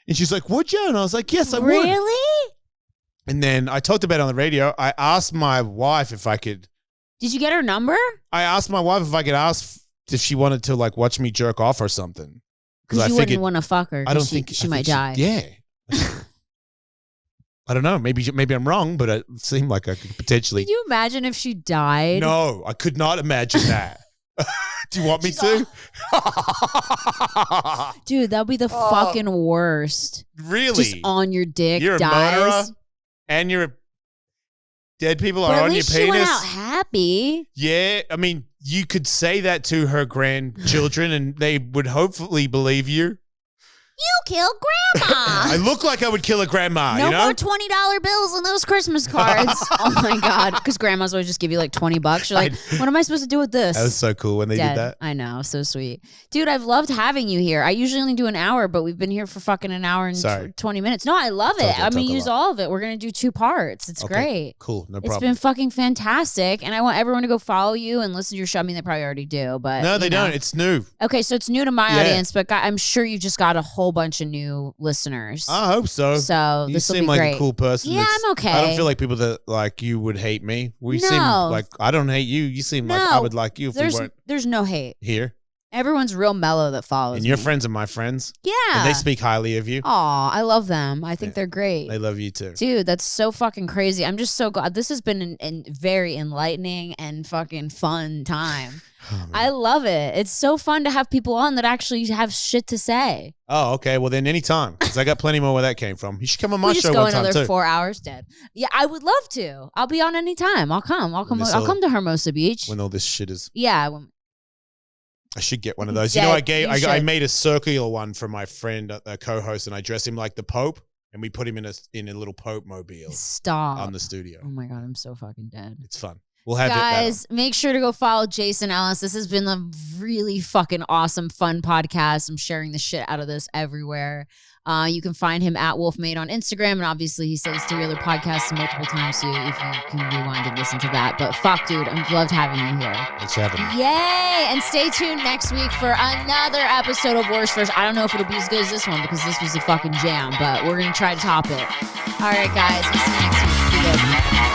And she's like, would you? And I was like, yes, I would. Really? And then I talked about it on the radio. I asked my wife if I could. Did you get her number? I asked my wife if I could ask if she wanted to like watch me jerk off or something. Because you wouldn't want to fuck her. I don't think she might die. Yeah. I don't know. Maybe I'm wrong, but it seemed like I could potentially. Can you imagine if she died? No, I could not imagine that. Do you want me to? Dude, that would be the fucking worst. Really? Just on your dick. You're a murderer, and you're dead people are on your penis. She went out happy. Yeah, I mean, you could say that to her grandchildren, and they would hopefully believe you. You killed grandma. I look like I would kill a grandma, no you know? more $20 bills on those Christmas cards. Oh my God. Because grandmas always just give you like $20. You're like, what am I supposed to do with this? That was so cool when they did that. I know. So sweet. Dude, I've loved having you here. I usually only do an hour, but we've been here for fucking an hour and 20 minutes. No, I love it. I'm going to use all of it. We're going to do 2 parts. It's great. Cool. No problem. It's been fucking fantastic. And I want everyone to go follow you and listen to your show. I mean, they probably already do, but. No, they don't. It's new. Okay, so it's new to my audience, but I'm sure you just got a whole bunch of new listeners. I hope so. So you this will be seem like great. a cool person. Yeah, I'm okay. I don't feel like people that like you would hate me. We seem like I don't hate you. You seem like I would like you if we weren't. There's no hate Here. Everyone's real mellow that follows And your friends are my friends. Yeah. And they speak highly of you. Aw, I love them. I think they're great. They love you too. Dude, that's so fucking crazy. I'm just so glad. This has been a very enlightening and fucking fun time. Oh, I love it. It's so fun to have people on that actually have shit to say. Oh, okay. Well, then anytime, because I got plenty more where that came from. You should come on my show one time too. We just go another 4 hours dead. Yeah, I would love to. I'll be on anytime. I'll come. I'll come to Hermosa Beach. When all this shit is. Yeah. I should get one of those. You know, I made a circular one for my friend, a co-host, and I dressed him like the Pope, and we put him in a little Pope mobile. Stop. On the studio. Oh my God, I'm so fucking dead. It's fun. We'll have guys, make sure to go follow Jason Ellis. This has been a really fucking awesome, fun podcast. I'm sharing the shit out of this everywhere. You can find him at Wolfmade on Instagram, and obviously he says 3 other podcasts multiple times, so if you can rewind and listen to that. But fuck, dude, I've loved having you here. Thanks for having me. Yay! And stay tuned next week for another episode of Worst First. I don't know if it'll be as good as this one because this was a fucking jam, but we're gonna try to top it. All right, guys, we'll see you next week. Be good.